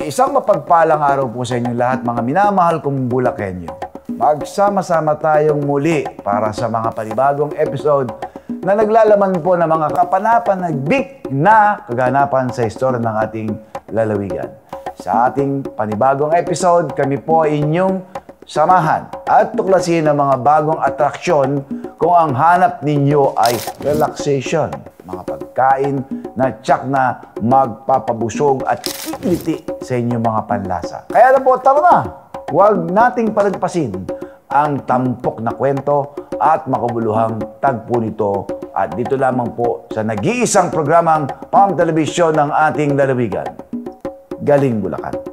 Isang mapagpalang araw po sa inyong lahat, mga minamahal kong Bulakenyo. Magsama-sama tayong muli para sa mga panibagong episode na naglalaman po ng mga kapanapanabik na kaganapan sa istorya ng ating lalawigan. Sa ating panibagong episode, kami po ay inyong samahan at tuklasin ang mga bagong atraksyon kung ang hanap ninyo ay relaxation, mga pagkain na tsak na magpapabusog at ikiti sa inyong mga panlasa. Kaya na po, tara na! Huwag nating palagpasin ang tampok na kwento at makabuluhang tagpo nito at dito lamang po sa nag-iisang programang pang-telebisyon ng ating lalawigan, Galing Bulacan.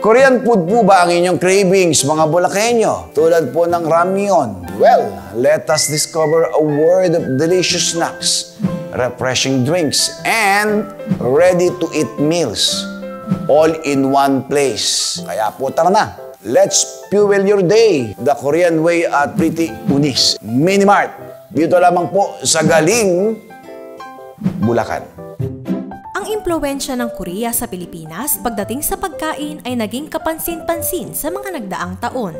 Korean food po ba ang inyong cravings, mga Bulakenyo? Tulad po ng ramyeon. Well, let us discover a world of delicious snacks, refreshing drinks, and ready-to-eat meals. All in one place. Kaya po tara na. Let's fuel your day the Korean way at Pretty Unis Minimart. Dito lamang po sa Galing Bulacan. Ang impluwensya ng Korea sa Pilipinas pagdating sa pagkain ay naging kapansin-pansin sa mga nagdaang taon.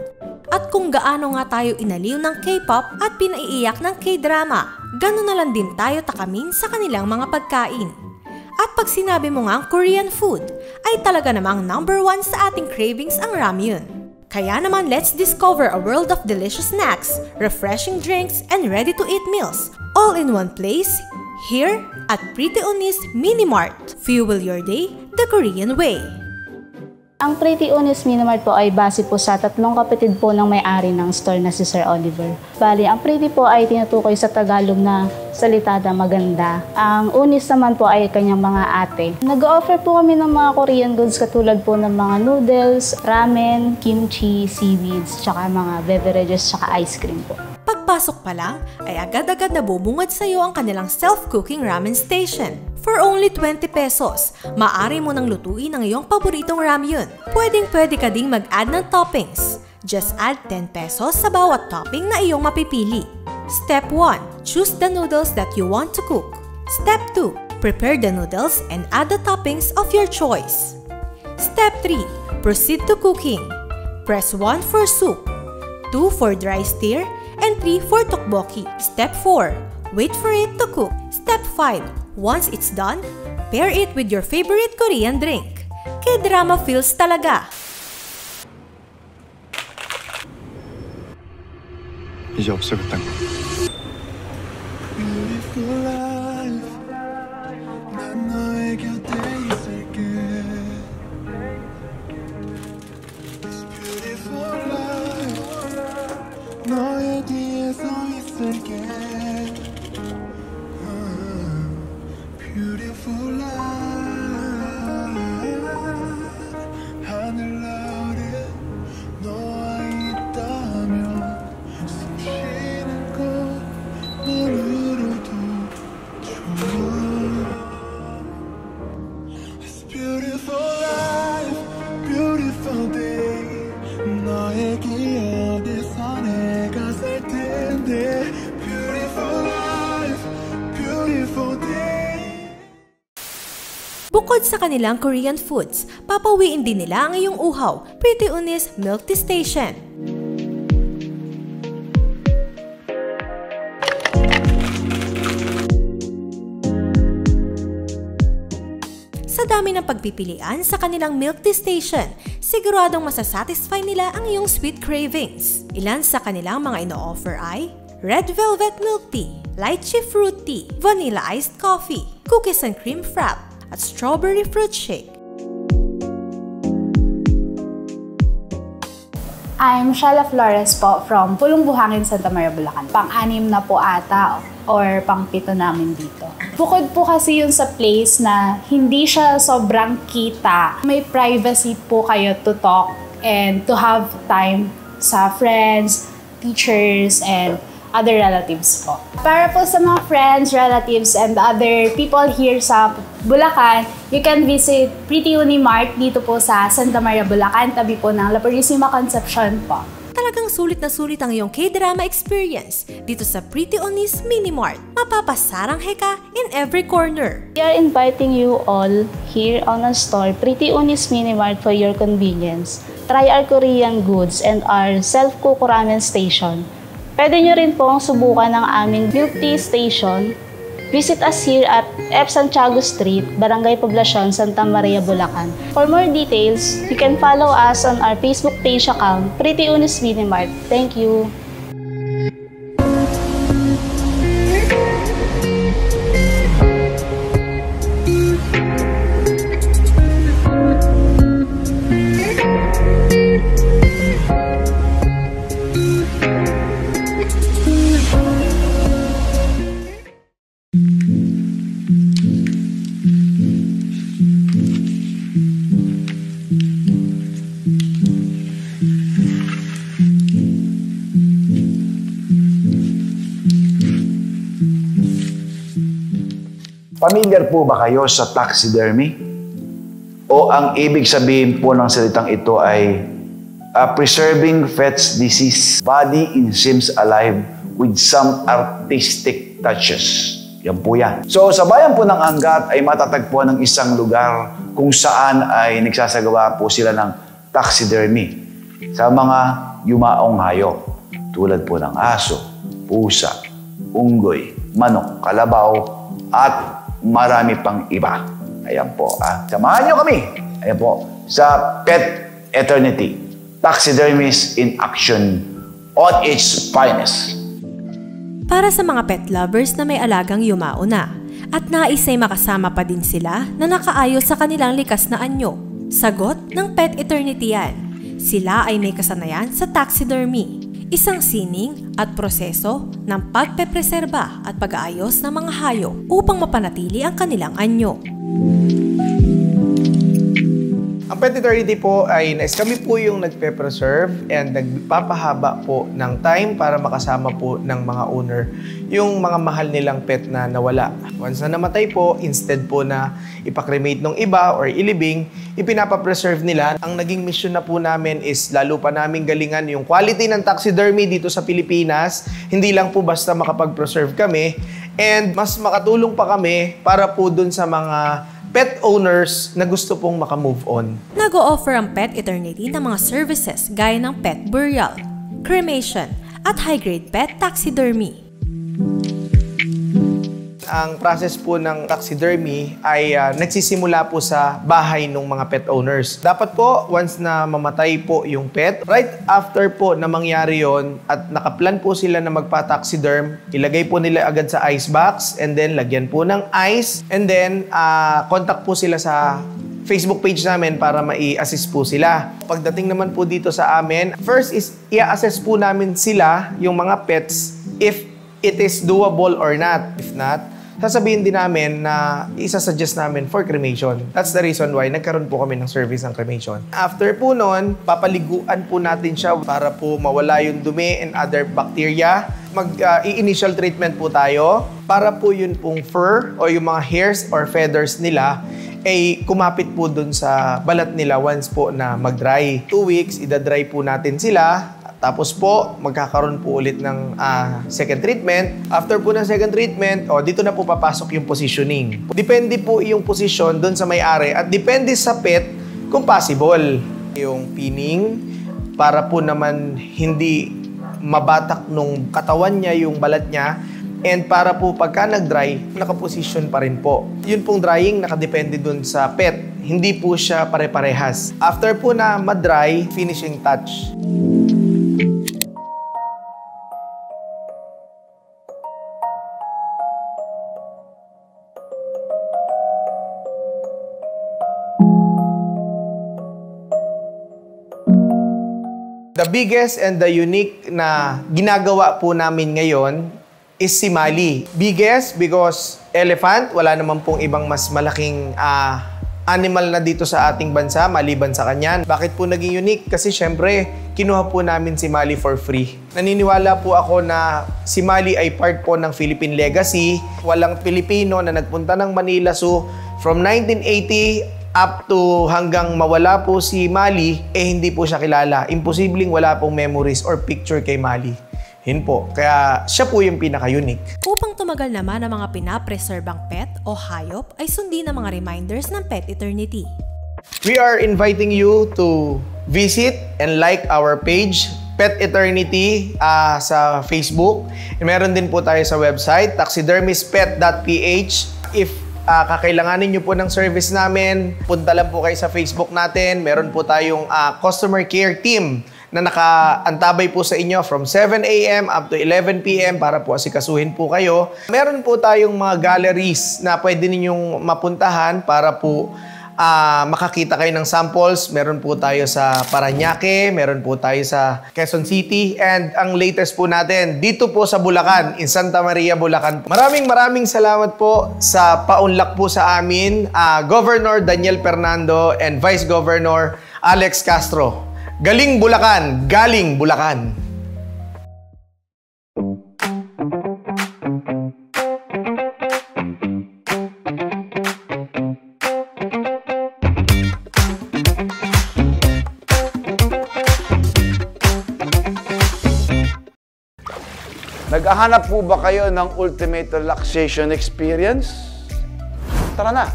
At kung gaano nga tayo inaliw ng K-pop at pinaiiyak ng K-drama, gano'n na lang din tayo takamin sa kanilang mga pagkain. At pag sinabi mo nga ang Korean food, ay talaga namang #1 sa ating cravings ang ramyun. Kaya naman let's discover a world of delicious snacks, refreshing drinks, and ready-to-eat meals, all in one place, here at Pretty Unis Minimart. Fuel your day the Korean way. Ang Pretty Unis Minimart po ay base po sa tatlong kapatid po ng may-ari ng store na si Sir Oliver. Bali, ang Pretty po ay tinutukoy sa Tagalog na salita na maganda. Ang Unis naman po ay kanyang mga ate. Nag-offer po kami ng mga Korean goods katulad po ng mga noodles, ramen, kimchi, seaweeds, tsaka mga beverages, tsaka ice cream po. Pagpasok pa lang, ay agad-agad nabubungad sa iyo ang kanilang self-cooking ramen station. For only 20 pesos, maaari mo nang lutuin ang iyong paboritong ramyun. Pwedeng-pwede ka ding mag-add ng toppings. Just add 10 pesos sa bawat topping na iyong mapipili. Step 1. Choose the noodles that you want to cook. Step 2. Prepare the noodles and add the toppings of your choice. Step 3. Proceed to cooking. Press 1 for soup, 2 for dry stir, and 3 for tteokbokki. Step 4. Wait for it to cook. Step 5. Once it's done, pair it with your favorite Korean drink. K-drama feels talaga. 이제 없어졌단 거. 너의 뒤에 서 있을게. Beautiful life. 하늘 아래 너와 있다면 숨 쉬는 것만으로도 좋아. It's beautiful life, beautiful day. 너의 기억에서 내가 살 텐데. Beautiful life, beautiful day. Bukod sa kanilang Korean foods, papawiin din nila ang iyong uhaw, Pretty Unis Milk Tea Station. Sa dami ng pagpipilian sa kanilang Milk Tea Station, siguradong masasatisfy nila ang iyong sweet cravings. Ilan sa kanilang mga ino-offer ay Red Velvet Milk Tea, Lychee Fruit Tea, Vanilla Iced Coffee, Cookies and Cream Frap, at Strawberry Fruit Shake. I'm Shala Flores po from Pulong Buhangin, Santa Maria, Bulacan. Pang-anim na po ata or pang-pito namin dito. Bukod po kasi yun sa place na hindi siya sobrang kita. May privacy po kayo to talk and to have time sa friends, teachers, and other relatives po. Para po sa mga friends, relatives, and other people here sa Bulacan, you can visit Pretty Unimart dito po sa Santa Maria, Bulacan, tabi po ng La Purísima Concepcion po. Talagang sulit na sulit ang iyong K-drama experience dito sa Pretty Onis Mini Mart. Mapapasarang heka in every corner. We are inviting you all here on our store, Pretty Unis Mini Mart, for your convenience. Try our Korean goods and our self-cook ramen station. Pwede nyo rin pong subukan ng aming milk tea station. Visit us here at F. Santiago Street, Barangay Poblacion, Santa Maria, Bulacan. For more details, you can follow us on our Facebook page account, Pretty Unis Mini Mart. Thank you. Familiar po ba kayo sa taxidermy? O ang ibig sabihin po ng salitang ito ay preserving fetus disease, body seems alive with some artistic touches. Yan po yan. So sa bayan po ng Angat ay matatagpuan ng isang lugar kung saan ay nagsasagawa po sila ng taxidermy sa mga yumaong hayop tulad po ng aso, pusa, unggoy, manok, kalabaw, at marami pang iba. Ayan po. Samahan nyo kami. Ayan po. Sa Pet Eternity. Taxidermies in action on its finest. Para sa mga pet lovers na may alagang yumao na at nais ay makasama pa din sila na nakaayos sa kanilang likas na anyo. Sagot ng Pet Eternity yan. Sila ay may kasanayan sa taxidermy. Isang sining at proseso ng pagpepreserba at pag-aayos ng mga hayop upang mapanatili ang kanilang anyo. Ang Pet Eternity po ay kami po yung nagpe-preserve and nagpapahaba po ng time para makasama po ng mga owner yung mga mahal nilang pet na nawala. Once na namatay po, instead po na ipakremate ng iba or ilibing, ipinapapreserve nila. Ang naging mission na po namin is lalo pa namin galingan yung quality ng taxidermy dito sa Pilipinas. Hindi lang po basta makapag-preserve kami and mas makatulong pa kami para po dun sa mga pet owners na gusto pong makamove on. Nag-o-offer ang Pet Eternity ng mga services gaya ng pet burial, cremation, at high-grade pet taxidermy. Ang process po ng taxidermy ay nagsisimula po sa bahay ng mga pet owners. Dapat po, once na mamatay po yung pet, right after po na mangyari yon at nakaplan po sila na magpa-taxiderm, ilagay po nila agad sa ice box and then lagyan po ng ice and then contact po sila sa Facebook page namin para mai-assist po sila. Pagdating naman po dito sa amin, first is i-assess po namin sila, yung mga pets, if it is doable or not. If not, sasabihin din namin na isa-suggest namin for cremation. That's the reason why nagkaroon po kami ng service ng cremation. After po nun, papaliguan po natin siya para po mawala yung dumi and other bacteria. Mag-initial treatment po tayo para po yun pong fur o yung mga hairs or feathers nila ay kumapit po dun sa balat nila once po na mag-dry. 2 weeks, idadry po natin sila. Tapos po, magkakaroon po ulit ng second treatment. After po ng second treatment, dito na po papasok yung positioning. Depende po yung position doon sa may-ari at depende sa pet kung possible. Yung pinning, para po naman hindi mabatak nung katawan niya, yung balat niya. And para po pagka nag-dry, nakaposition pa rin po. Yun pong drying, nakadepende doon sa pet. Hindi po siya pare-parehas. After po na ma-dry, finishing touch. The biggest and the unique na ginagawa po namin ngayon is si Mali. Biggest because elephant, wala naman pong ibang mas malaking animal na dito sa ating bansa, maliban sa kanyan. Bakit po naging unique? Kasi syempre, kinuha po namin si Mali for free. Naniniwala po ako na si Mali ay part po ng Philippine legacy. Walang Pilipino na nagpunta ng Manila Zoo from 1980 up to hanggang mawala po si Mali, hindi po siya kilala. Imposibleng wala pong memories or picture kay Mali. Yun po. Kaya siya po yung pinaka-unique. Upang tumagal naman ang mga pinapreserbang pet o hayop ay sundin ang mga reminders ng Pet Eternity. We are inviting you to visit and like our page, Pet Eternity, sa Facebook. And meron din po tayo sa website, taxidermistpet.ph. If kakailanganin nyo po ng service namin, punta lang po kayo sa Facebook natin. Meron po tayong customer care team na nakaantabay po sa inyo from 7 a.m. up to 11 p.m. para po asikasuhin po kayo. Meron po tayong mga galleries na pwede ninyong mapuntahan para po makakita kayo ng samples. Meron po tayo sa Parañaque, meron po tayo sa Quezon City, and ang latest po natin dito po sa Bulacan, in Santa Maria, Bulacan. Maraming salamat po sa paunlak po sa amin, Governor Daniel Fernando and Vice Governor Alex Castro. Galing Bulacan, galing Bulacan. Naghahanap po ba kayo ng ultimate relaxation experience? Tara na!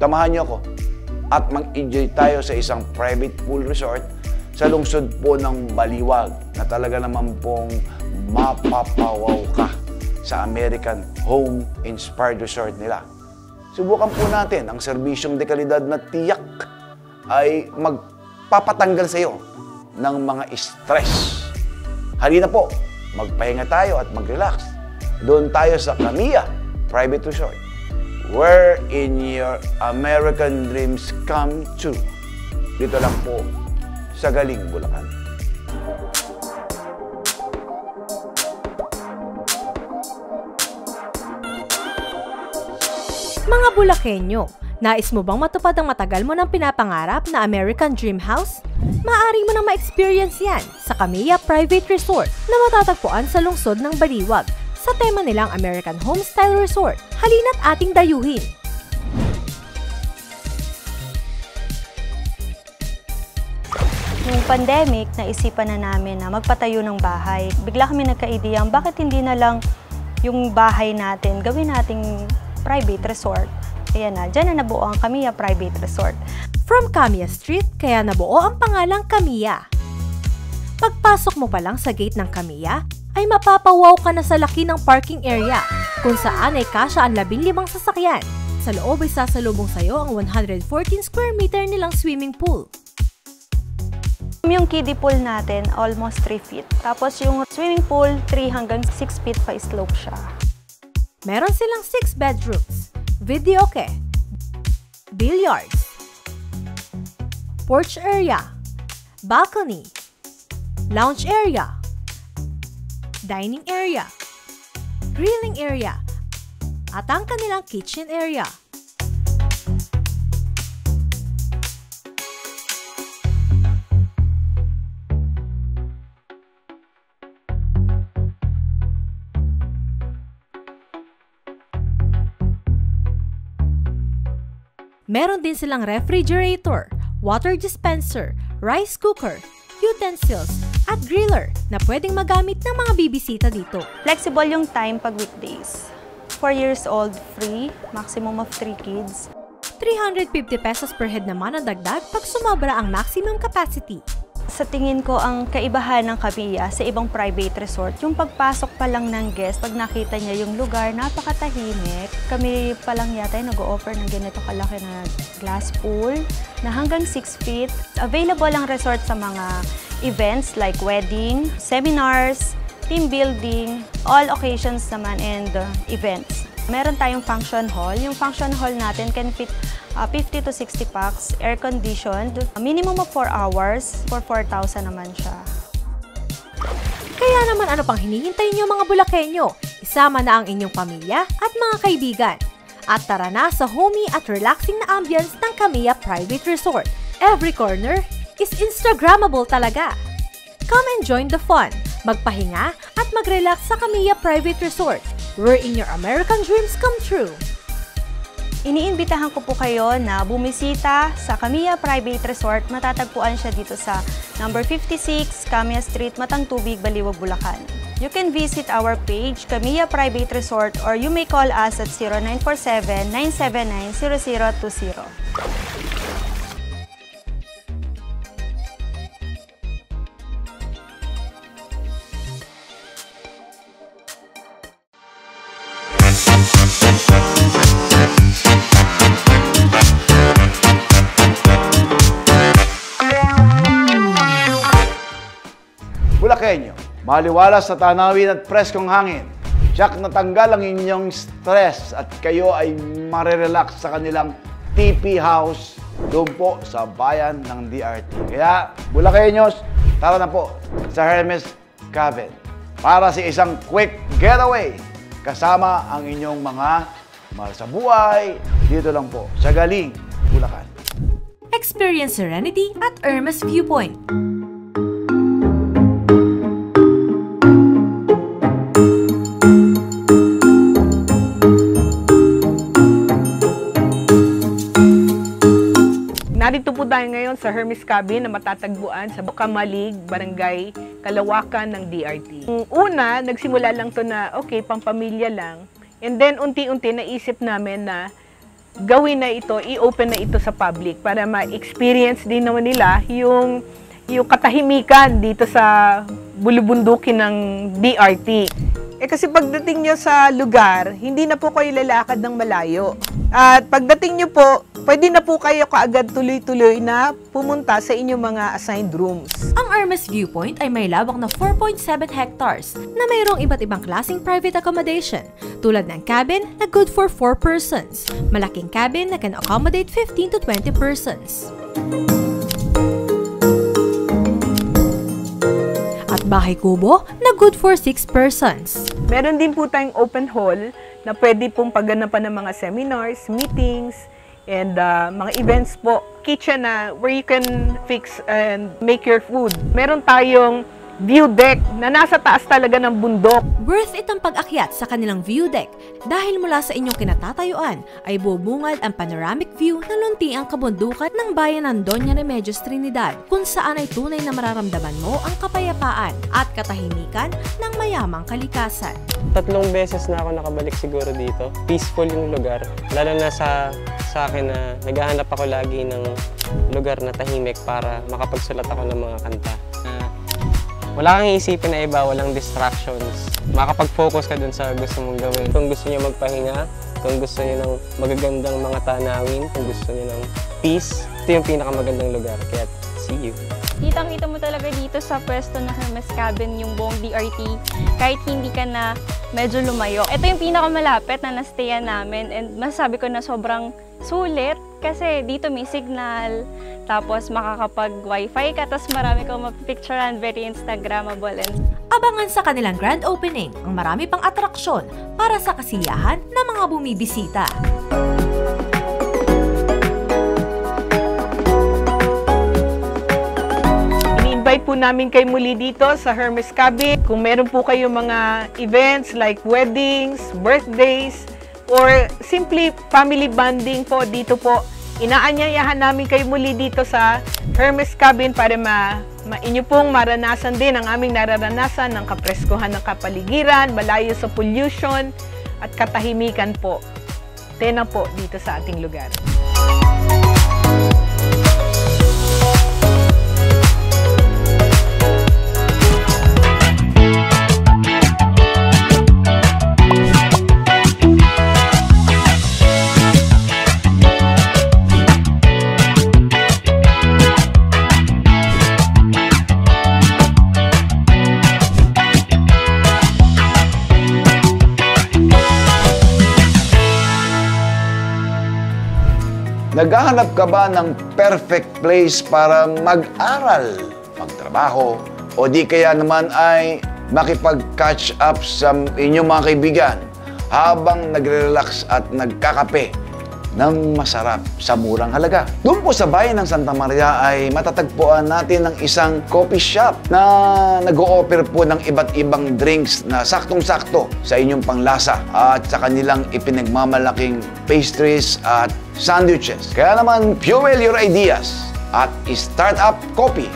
Tamahan niyo ako at mag-enjoy tayo sa isang private pool resort sa lungsod po ng Baliwag na talaga naman pong mapapawaw ka sa American home-inspired resort nila. Subukan po natin ang serbisyong dekalidad na tiyak ay magpapatanggal sa iyo ng mga stress. Halina po, magpahinga tayo at mag-relax. Doon tayo sa Camilla Private Resort, wherein your American dreams come true. Dito lang po sa Galing Bulacan. Mga Bulakenyo, nais mo bang matupad ang matagal mo nang pinapangarap na American Dream House? Maaari mo nang ma-experience yan sa Camilla Private Resort na matatagpuan sa lungsod ng Baliwag sa tema nilang American Homestyle Resort. Halina't ating dayuhin! Nung pandemic, naisipan na namin na magpatayo ng bahay. Bigla kami nagka-ideyang bakit hindi na lang yung bahay natin gawin nating private resort. Kaya na, dyan na nabuo ang Camilla Private Resort. From Camilla Street, kaya nabuo ang pangalang Camilla. Pagpasok mo pa lang sa gate ng Camilla, ay mapapawaw ka na sa laki ng parking area, kung saan ay kasya ang 15 sasakyan. Sa loob ay sasalubong sa'yo ang 114 square meter nilang swimming pool. Yung kiddie pool natin, almost 3 feet. Tapos yung swimming pool, 3 hanggang 6 feet pa slope siya. Meron silang 6 bedrooms, videoke, billiards, porch area, balcony, lounge area, dining area, grilling area, at ang kanilang kitchen area. Meron din silang refrigerator, water dispenser, rice cooker, utensils, at griller na pwedeng magamit ng mga bibisita dito. Flexible yung time pag weekdays. 4 years old, free, maximum of 3 kids. 350 pesos per head naman ang dagdag pag sumobra ang maximum capacity. Sa tingin ko, ang kaibahan ng Camilla sa ibang private resort, yung pagpasok pa lang ng guest, pag nakita niya yung lugar, napakatahimik. Kami pa lang yata ay nag-o-offer ng ganito kalaki na glass pool na hanggang 6 feet. Available ang resort sa mga events like wedding, seminars, team building, all occasions naman and events. Meron tayong function hall. Yung function hall natin can fit 50 to 60 packs, air-conditioned, minimum of 4 hours, for 4,000 naman siya. Kaya naman ano pang hinihintay niyo mga Bulakenyo? Isama na ang inyong pamilya at mga kaibigan. At tara na sa homey at relaxing na ambience ng Camilla Private Resort. Every corner is Instagrammable talaga. Come and join the fun, magpahinga at mag-relax sa Camilla Private Resort, wherein your American dreams come true. Iniimbitahan ko po kayo na bumisita sa Camilla Private Resort. Matatagpuan siya dito sa number 56, Camilla Street, Matangtubig, Baliwag, Bulacan. You can visit our page, Camilla Private Resort, or you may call us at 0947-979-0020. Bulakenyo, maliwalas sa tanawin at preskong hangin. Tiyak na tanggal ang inyong stress at kayo ay marirelax sa kanilang TP House doon po sa bayan ng DRT. Kaya, Bulakenyos, tara na po sa Hermes Cabin para sa isang quick getaway kasama ang inyong mga mahal sa buhay dito lang po sa Galing, Bulacan. Experience serenity at Hermes Viewpoint. Narito po tayo ngayon sa Hermes Cabin na matatagpuan sa Kamalig, Barangay Kalawakan ng DRT. Una, nagsimula lang to na okay, pampamilya lang. And then unti-unti naisip namin na gawin na ito, i-open na ito sa public para ma-experience din naman nila yung katahimikan dito sa bulubundukin ng DRT. Kasi pagdating nyo sa lugar, hindi na po kayo lalakad ng malayo. At pagdating nyo po, pwede na po kayo kaagad tuloy-tuloy na pumunta sa inyong mga assigned rooms. Ang Hermes Viewpoint ay may lawak na 4.7 hectares na mayroong iba't ibang klaseng private accommodation, tulad ng cabin na good for 4 persons, malaking cabin na can accommodate 15 to 20 persons, at bahay kubo na good for 6 persons. Meron din po tayong open hall na pwede pong pagganapan ng mga seminars, meetings, and mga events po. Kitchen na where you can fix and make your food. Meron tayong view deck na nasa taas talaga ng bundok. Worth it ang pag-akyat sa kanilang view deck dahil mula sa inyong kinatatayuan ay bubungad ang panoramic view ng luntiang kabundukan ng bayan ng Doña Remedios Trinidad, kung saan ay tunay na mararamdaman mo ang kapayapaan at katahimikan ng mayamang kalikasan. 3 beses na ako nakabalik siguro dito. Peaceful yung lugar, lalo na sa akin na naghahanap ako lagi ng lugar na tahimik para makapagsulat ako ng mga kanta. Wala kang iisipin na iba, walang distractions. Makapag-focus ka dun sa gusto mong gawin. Kung gusto niyo magpahinga, kung gusto niyo ng magagandang mga tanawin, kung gusto niyo ng peace, ito yung pinakamagandang lugar. Kaya, see you. Kitang-kita mo talaga dito sa pwesto ng Hermes Cabin yung buong DRT, kahit hindi ka na medyo lumayo. Ito yung pinakamalapit na nastayan namin and masasabi ko na sobrang sulit kasi dito may signal, tapos makakapag-wifi ka, tapos marami kang mapipicturean, very Instagrammable. And abangan sa kanilang grand opening ang marami pang atraksyon para sa kasiyahan ng mga bumibisita. Ini-invite po namin kayo muli dito sa Hermes Cabin. Kung meron po kayo mga events like weddings, birthdays, or simply family bonding po dito po, inaanyayahan namin kayo muli dito sa Hermes Cabin para inyo pong maranasan din ang aming nararanasan ng kapreskuhan ng kapaligiran, malayo sa pollution at katahimikan po. Tena po dito sa ating lugar. Naghahanap ka ba ng perfect place para mag-aral, magtrabaho, o di kaya naman ay makipag-catch up sa inyong mga kaibigan habang nagre-relax at nagkakape ng masarap sa murang halaga? Doon po sa bayan ng Santa Maria ay matatagpuan natin ng isang coffee shop na nag-o-offer po ng iba't ibang drinks na saktong-sakto sa inyong panglasa at sa kanilang ipinagmamalaking pastries at sandwiches. Kaya naman, fuel your ideas at Startup Coffee,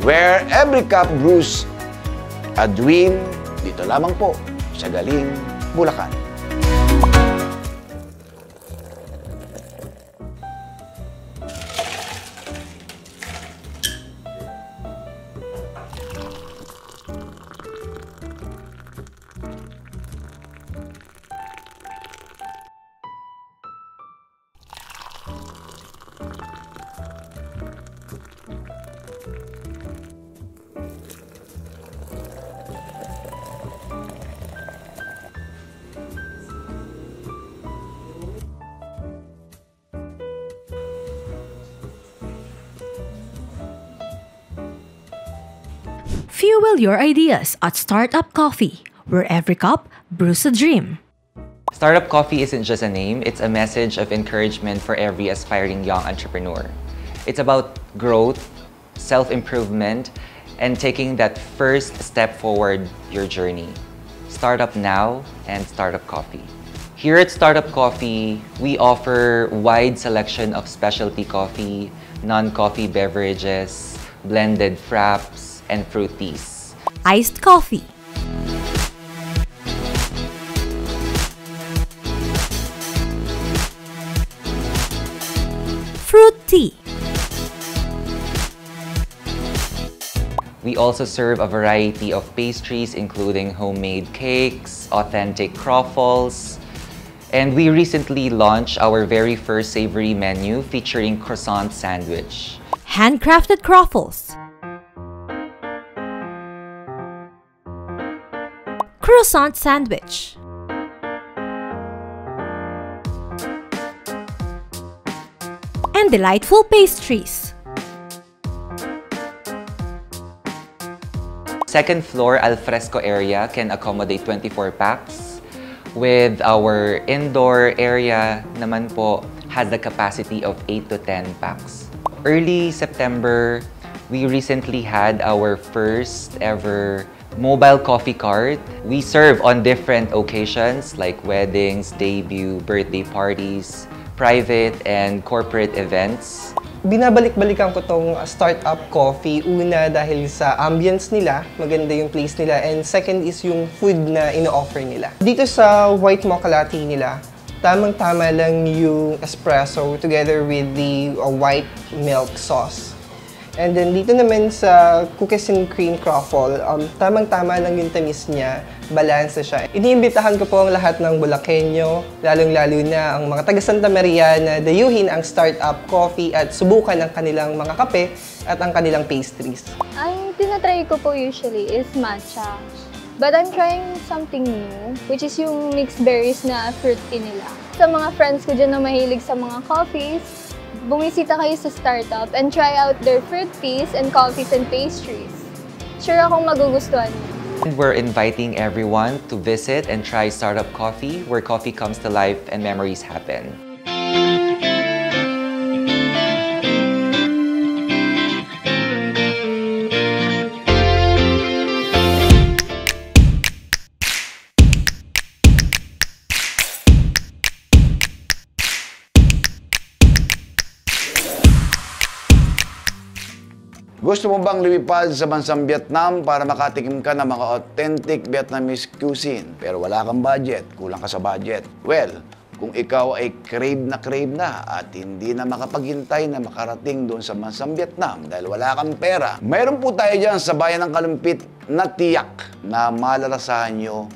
where every cup brews a dream. Dito lamang po sa Galing, Bulacan. Fuel your ideas at Startup Coffee, where every cup brews a dream. Startup Coffee isn't just a name, it's a message of encouragement for every aspiring young entrepreneur. It's about growth, self-improvement, and taking that first step forward your journey. Startup now and Startup Coffee. Here at Startup Coffee, we offer wide selection of specialty coffee, non-coffee beverages, blended fraps, and fruit teas. Iced coffee, fruit tea, we also serve a variety of pastries including homemade cakes, authentic croffles, and we recently launched our very first savory menu featuring croissant sandwich. handcrafted croffles, croissant sandwich, and delightful pastries. Second floor alfresco area can accommodate 24 packs, with our indoor area naman po has the capacity of 8 to 10 packs. Early September, we recently had our first ever mobile coffee cart. We serve on different occasions like weddings, debut, birthday parties, private and corporate events. Binabalik-balikan ko tong Startup Coffee. Una dahil sa ambience nila, maganda yung place nila. And second is yung food na ino-offer nila. Dito sa white mocha latte nila, tamang-tama lang yung espresso together with the white milk sauce. And then dito naman sa cookies and cream croffle, tamang-tama lang yung tamis niya, balansa siya. Iniimbitahan ko po ang lahat ng Bulakenyo, lalong-lalo na ang mga taga Santa Maria na dayuhin ang Startup Coffee at subukan ang kanilang mga kape at ang kanilang pastries. Ang tinatry ko po usually is matcha. But I'm trying something new, which is yung mixed berries na fruit tea nila. Sa mga friends ko dyan na mahilig sa mga coffees, bumisita kayo sa Startup and try out their fruit teas and coffees and pastries. Sure akong magugustuhan niyo. And we're inviting everyone to visit and try Startup Coffee, where coffee comes to life and memories happen. Gusto mo bang lumipad sa bansang Vietnam para makatikim ka ng mga authentic Vietnamese cuisine pero wala kang budget, kulang ka sa budget? Well, kung ikaw ay crave na at hindi na makapaghintay na makarating doon sa bansang Vietnam dahil wala kang pera, mayroon po tayo dyan sa bayan ng Kalumpit na tiyak na malalasahan nyo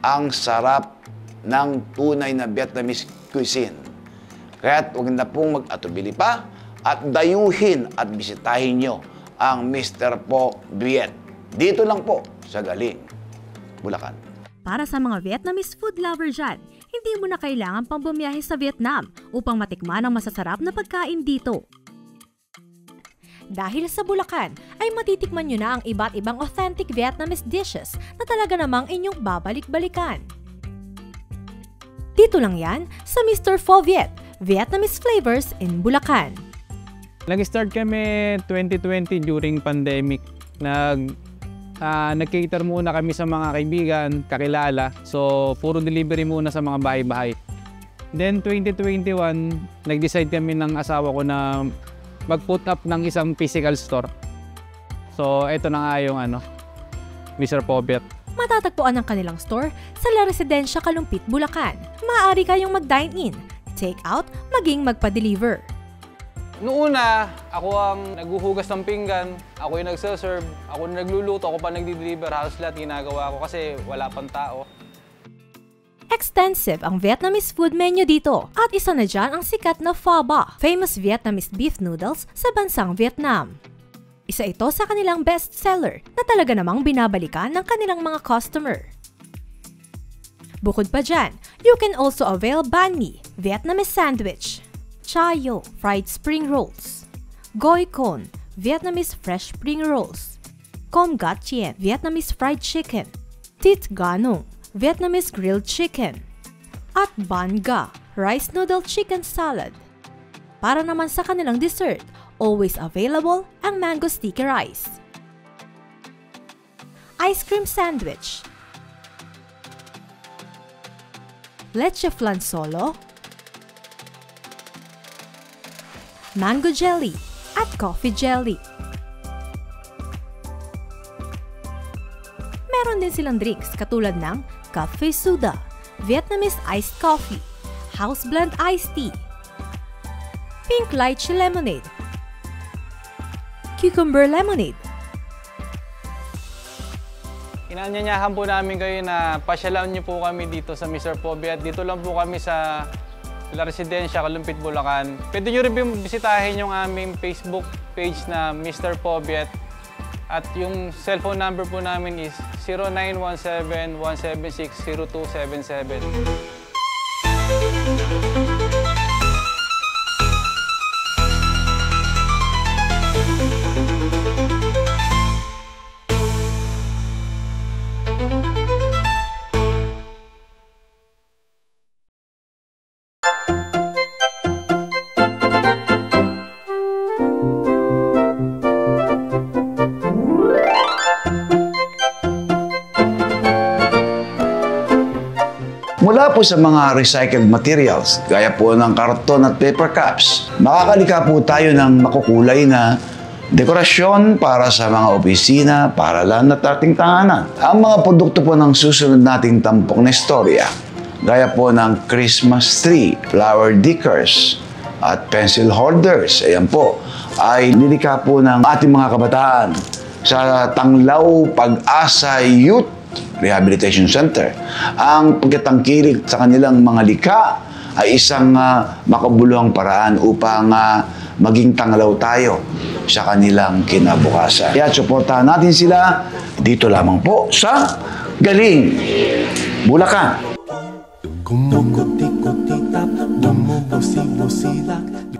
ang sarap ng tunay na Vietnamese cuisine. Kaya't huwag na pong mag-atubili pa at dayuhin at bisitahin nyo ang Mr. Po Viet. Dito lang po sa Galing, Bulacan. Para sa mga Vietnamese food lover dyan, hindi mo na kailangan pang bumiyahe sa Vietnam upang matikman ang masasarap na pagkain dito. Dahil sa Bulacan, ay matitikman nyo na ang iba't ibang authentic Vietnamese dishes na talaga namang inyong babalik-balikan. Dito lang yan sa Mr. Pho Viet, Vietnamese Flavors in Bulacan. Nag-start kami 2020 during pandemic. Nag-cater muna kami sa mga kaibigan, kakilala. So, puro delivery muna sa mga bahay-bahay. Then 2021, nag-decide kami ng asawa ko na mag-put up ng isang physical store. So, ito na nga yung Mr. Pho Viet. Matatagpuan ang kanilang store sa La Residencia, Kalumpit, Bulacan. Maaari kayong mag-dine-in, take out, maging magpa-deliver. Noong una, ako ang naghuhugas ng pinggan, ako yung nagsaserve, ako yung nagluluto, ako pa nagdi-deliver, halos lahat ginagawa ko kasi wala pang tao. Extensive ang Vietnamese food menu dito at isa na dyan ang sikat na Pho Ba, famous Vietnamese beef noodles sa bansang Vietnam. Isa ito sa kanilang bestseller na talaga namang binabalikan ng kanilang mga customer. Bukod pa dyan, you can also avail banh mi, Vietnamese sandwich, chayo, fried spring rolls, goi con, Vietnamese fresh spring rolls, com gat chien, Vietnamese fried chicken, thit ganong, Vietnamese grilled chicken, at banh ga, rice noodle chicken salad. Para naman sa kanilang dessert, always available ang mango sticky rice, ice cream sandwich, leche flan solo, mango jelly, at coffee jelly. Meron din silang drinks katulad ng Cafe Soda, Vietnamese iced coffee, house blend iced tea, pink lychee lemonade, cucumber lemonade. Inanyanyahan po namin kayo na pasyalan niyo po kami dito sa Mr. Pho Viet. Dito lang po kami sa La Residencia, Kalumpit, Bulacan. Pwede nyo rin bisitahin yung aming Facebook page na Mr. Pho Viet. At yung cellphone number po namin is 0917-176-0277. Mula po sa mga recycled materials, gaya po ng karton at paper cups, makakalikha po tayo ng makukulay na dekorasyon para sa mga opisina, paaralan at ating tahanan. Ang mga produkto po ng susunod nating tampok na istorya, gaya po ng Christmas tree, flower decors, at pencil holders, ayan po, ay nilikha po ng ating mga kabataan sa Tanglaw Pag-asa Youth Rehabilitation Center. Ang pagkatangkilik sa kanilang mga likha ay isang makabuluhang paraan upang maging tanglaw tayo sa kanilang kinabukasan. Kaya suportahan natin sila dito lamang po sa Galing, Bulacan.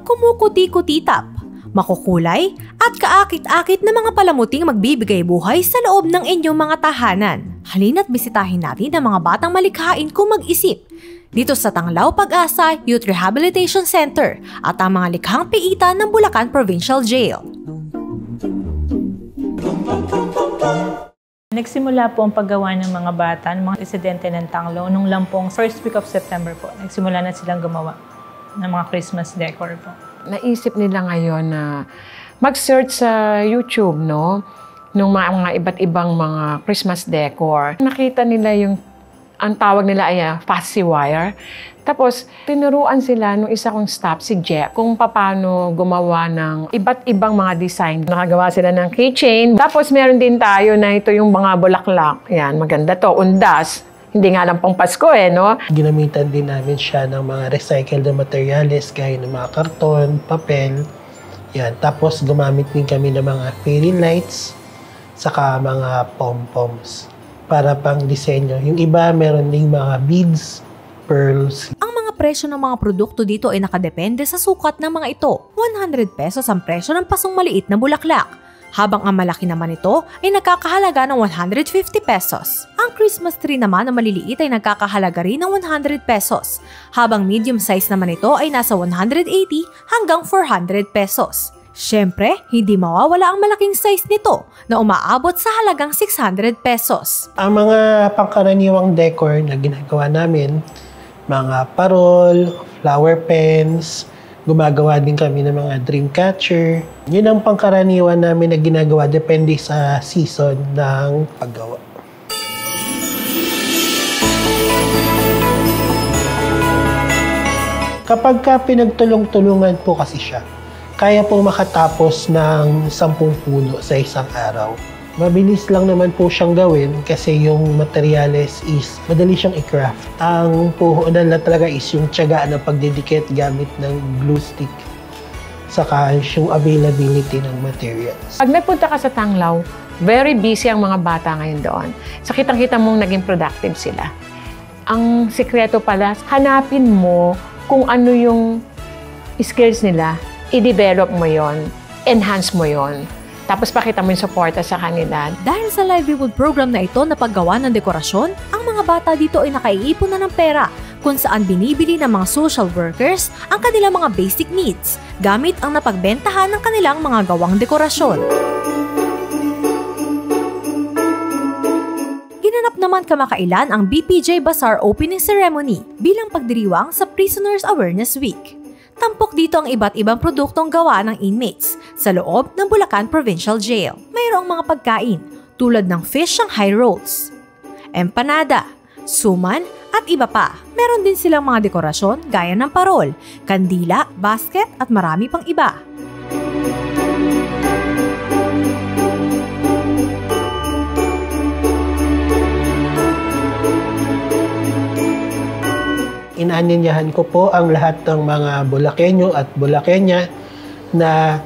Kumukuti-kutitap, makukulay at kaakit-akit na mga palamuting magbibigay buhay sa loob ng inyong mga tahanan. Halina't bisitahin natin ang mga batang malikhain kung mag-isip dito sa Tanglaw Pag-asa Youth Rehabilitation Center at ang mga likhang piitan ng Bulacan Provincial Jail. Nagsimula po ang paggawa ng mga bata, ng mga residente ng Tanglaw, nung lang pong first week of September po. Nagsimula na silang gumawa ng mga Christmas decor po. Naisip nila ngayon na mag-search sa YouTube, no? Nung mga iba't ibang mga Christmas decor. Nakita nila yung, ang tawag nila ay fussy wire. Tapos, tinuruan sila nung isa kong staff, si Jeff, kung paano gumawa ng iba't ibang mga design. Nakagawa sila ng keychain. Tapos, meron din tayo na ito yung mga bulaklak. Yan, maganda to. Undas. Hindi nga lang pang Pasko no? Ginamitan din namin siya ng mga recycled na materials, gaya ng mga karton, papel. Yan. Tapos, gumamit din kami ng mga fairy lights, saka mga pom-poms para pang disenyo. Yung iba, meron ding mga beads pearls. Ang mga presyo ng mga produkto dito ay nakadepende sa sukat ng mga ito. 100 pesos ang presyo ng pasong maliit na bulaklak, habang ang malaki naman ito ay nagkakahalaga ng 150 pesos. Ang Christmas tree naman na maliliit ay nagkakahalaga rin ng 100 pesos, habang medium size naman ito ay nasa 180 hanggang 400 pesos. Siyempre, hindi mawawala ang malaking size nito na umaabot sa halagang 600 pesos. Ang mga pangkaraniwang decor na ginagawa namin, mga parol, flower pens, gumagawa din kami ng mga dream catcher. Yun ang pangkaraniwan namin na ginagawa depende sa season ng paggawa. Kapag pinagtulong-tulungan po kasi siya, kaya pong makatapos ng 10 puno sa isang araw. Mabilis lang naman po siyang gawin kasi yung materyales is madali siyang i-craft. Ang puhunan na talaga is yung tiyaga ng pagdidikit gamit ng glue stick saka yung availability ng materials. Pag nagpunta ka sa Tanglaw, very busy ang mga bata ngayon doon. So kitang-kita mong naging productive sila. Ang sikreto pala, hanapin mo kung ano yung skills nila, i-develop mo yon, enhance mo yon, tapos pakita mo yung suporta sa kanila. Dahil sa livelihood program na ito na paggawa ng dekorasyon, ang mga bata dito ay nakaiipon na ng pera kung saan binibili ng mga social workers ang kanilang mga basic needs gamit ang napagbentahan ng kanilang mga gawang dekorasyon. Ginanap naman kamakailan ang BPJ Bazaar Opening Ceremony bilang pagdiriwang sa Prisoners Awareness Week. Tampok dito ang iba't ibang produktong gawa ng inmates sa loob ng Bulacan Provincial Jail. Mayroong mga pagkain tulad ng fish Shanghai rolls, empanada, suman at iba pa. Meron din silang mga dekorasyon gaya ng parol, kandila, basket at marami pang iba. Inaninyahan ko po ang lahat ng mga Bulakenyo at Bulakenya na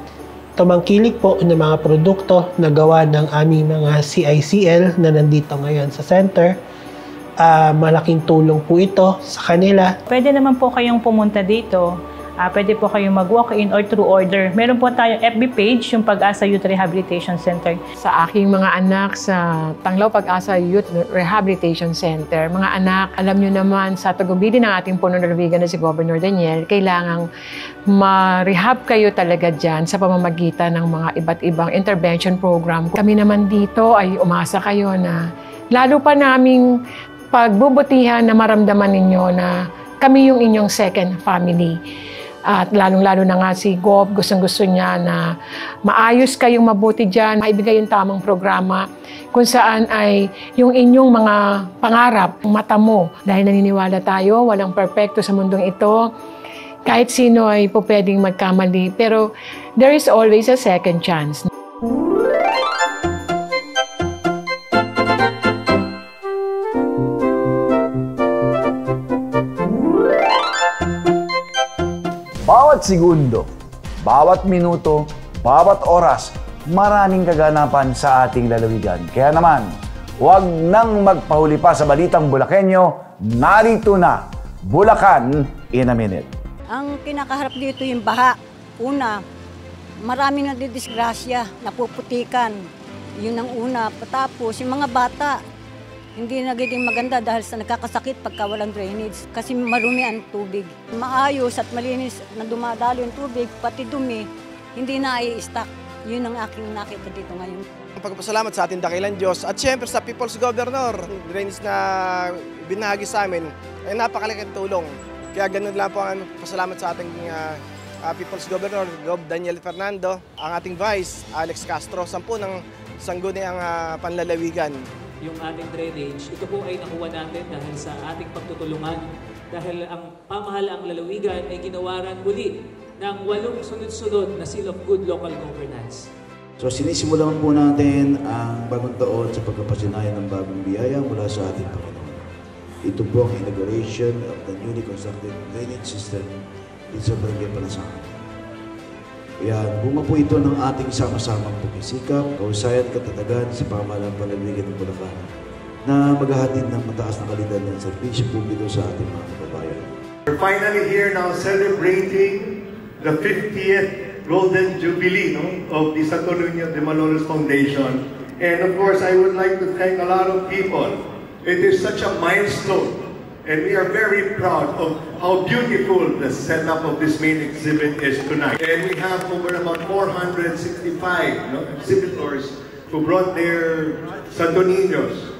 tumangkilik po ng mga produkto na gawa ng aming mga CICL na nandito ngayon sa center. Malaking tulong po ito sa kanila. Pwede naman po kayong pumunta dito. Pwede po kayong mag-walk-in or through order. Meron po tayong FB page, yung Pag-asa Youth Rehabilitation Center. Sa aking mga anak sa Tanglaw Pag-asa Youth Rehabilitation Center, mga anak, alam nyo naman sa tagubilin ng ating punong lalawigan na si Governor Daniel, kailangang ma-rehab kayo talaga dyan sa pamamagitan ng mga iba't ibang intervention program. Kami naman dito ay umasa kayo na lalo pa naming pagbubutihan na maramdaman ninyo na kami yung inyong second family. At lalong-lalo na nga si Gov, gustong-gusto niya na maayos kayong mabuti dyan, maibigay yung tamang programa kung saan ay yung inyong mga pangarap, mata mo. Dahil naniniwala tayo, walang perfecto sa mundong ito. Kahit sino ay po pwedeng magkamali, pero there is always a second chance. Bawat segundo, bawat minuto, bawat oras, maraming kaganapan sa ating lalawigan. Kaya naman, huwag nang magpahuli pa sa Balitang Bulakenyo. Narito na, Bulacan in a minute. Ang kinakaharap dito yung baha. Una, maraming nadidisgrasya, napuputikan. Yun ang una. Patapos, yung mga bata, hindi nagiging maganda dahil sa nagkakasakit pagka walang drainage kasi marumi ang tubig. Maayos at malinis na dumadalo yung tubig, pati dumi, hindi na i-stock. Yun ang aking nakita dito ngayon. Pagpasalamat sa ating dakilang Diyos at siyempre sa People's Governor, drainage na binahagi sa amin ay napakalaking tulong. Kaya ganun lang po ang pasalamat sa ating People's Governor, Gov. Daniel Fernando, ang ating Vice, Alex Castro, 10 ng sangguniang panlalawigan. Yung ating drainage, ito po ay nakuha natin dahil sa ating pagtutulungan. Dahil ang pamahalaang lalawigan ay ginawaran muli ng 8 sunod-sunod na Seal of Good Local Governance. So sinisimulan po natin ang bagong taon sa pagkapasinayan ng bagong biyaya mula sa ating Panginoon. Ito po ang inauguration of the newly constructed drainage system in sa Barangay Palasangan. Yan, bunga po ito ng ating sama-samang pagkisikap, kausayan, katatagan sa pamahalang panlalawigan ng Bulacan na maghahatid ng mataas na kalidad ng serbisyo publiko sa ating mga kababayan. We're finally here now celebrating the 50th Golden Jubilee of the Santo Niño de Malolos Foundation. And of course, I would like to thank a lot of people. It is such a milestone. And we are very proud of how beautiful the setup of this main exhibit is tonight. And we have over about 465 exhibitors who brought their Santo Niños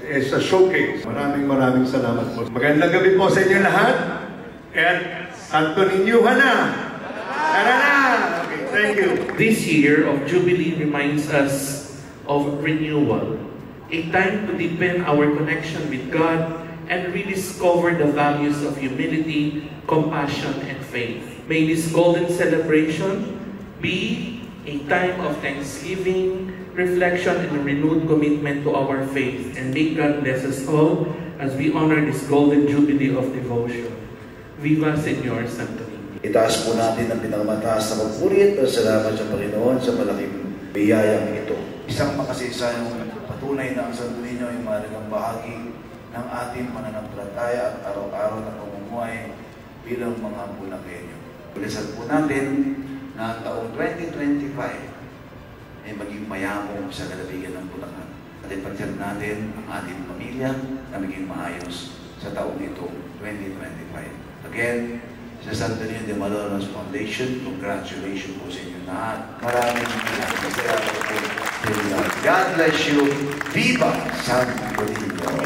as a showcase. Maraming salamat po. Magandang gabi po sa inyo lahat. And Santo Niño na! Tara na! Okay, thank you. This year of Jubilee reminds us of renewal. A time to deepen our connection with God and rediscover the values of humility, compassion, and faith. May this golden celebration be a time of thanksgiving, reflection, and a renewed commitment to our faith. And may God bless us all as we honor this golden jubilee of devotion. Viva Señor Santo Niño. Itaas po natin ang pinakamataas na pagpurit at salamat sa Panginoon sa malaking biyayang ito. Isang makasaysayang patunay na ang Santo Niño ay mahalagang bahagi ng ating pananampalataya at araw-araw na pamumuhay bilang mga Bulakenyo. Pulisan po natin na ang taong 2025 ay maging mayamong sa lalawigan ng Bulacan. At ipagtiyak natin ang ating pamilya na maging maayos sa taong ito, 2025. Again, sa Santo Niño de Malolos Foundation, congratulations po sa inyo lahat. Maraming salamat po. God bless you. Viva Santo Niño!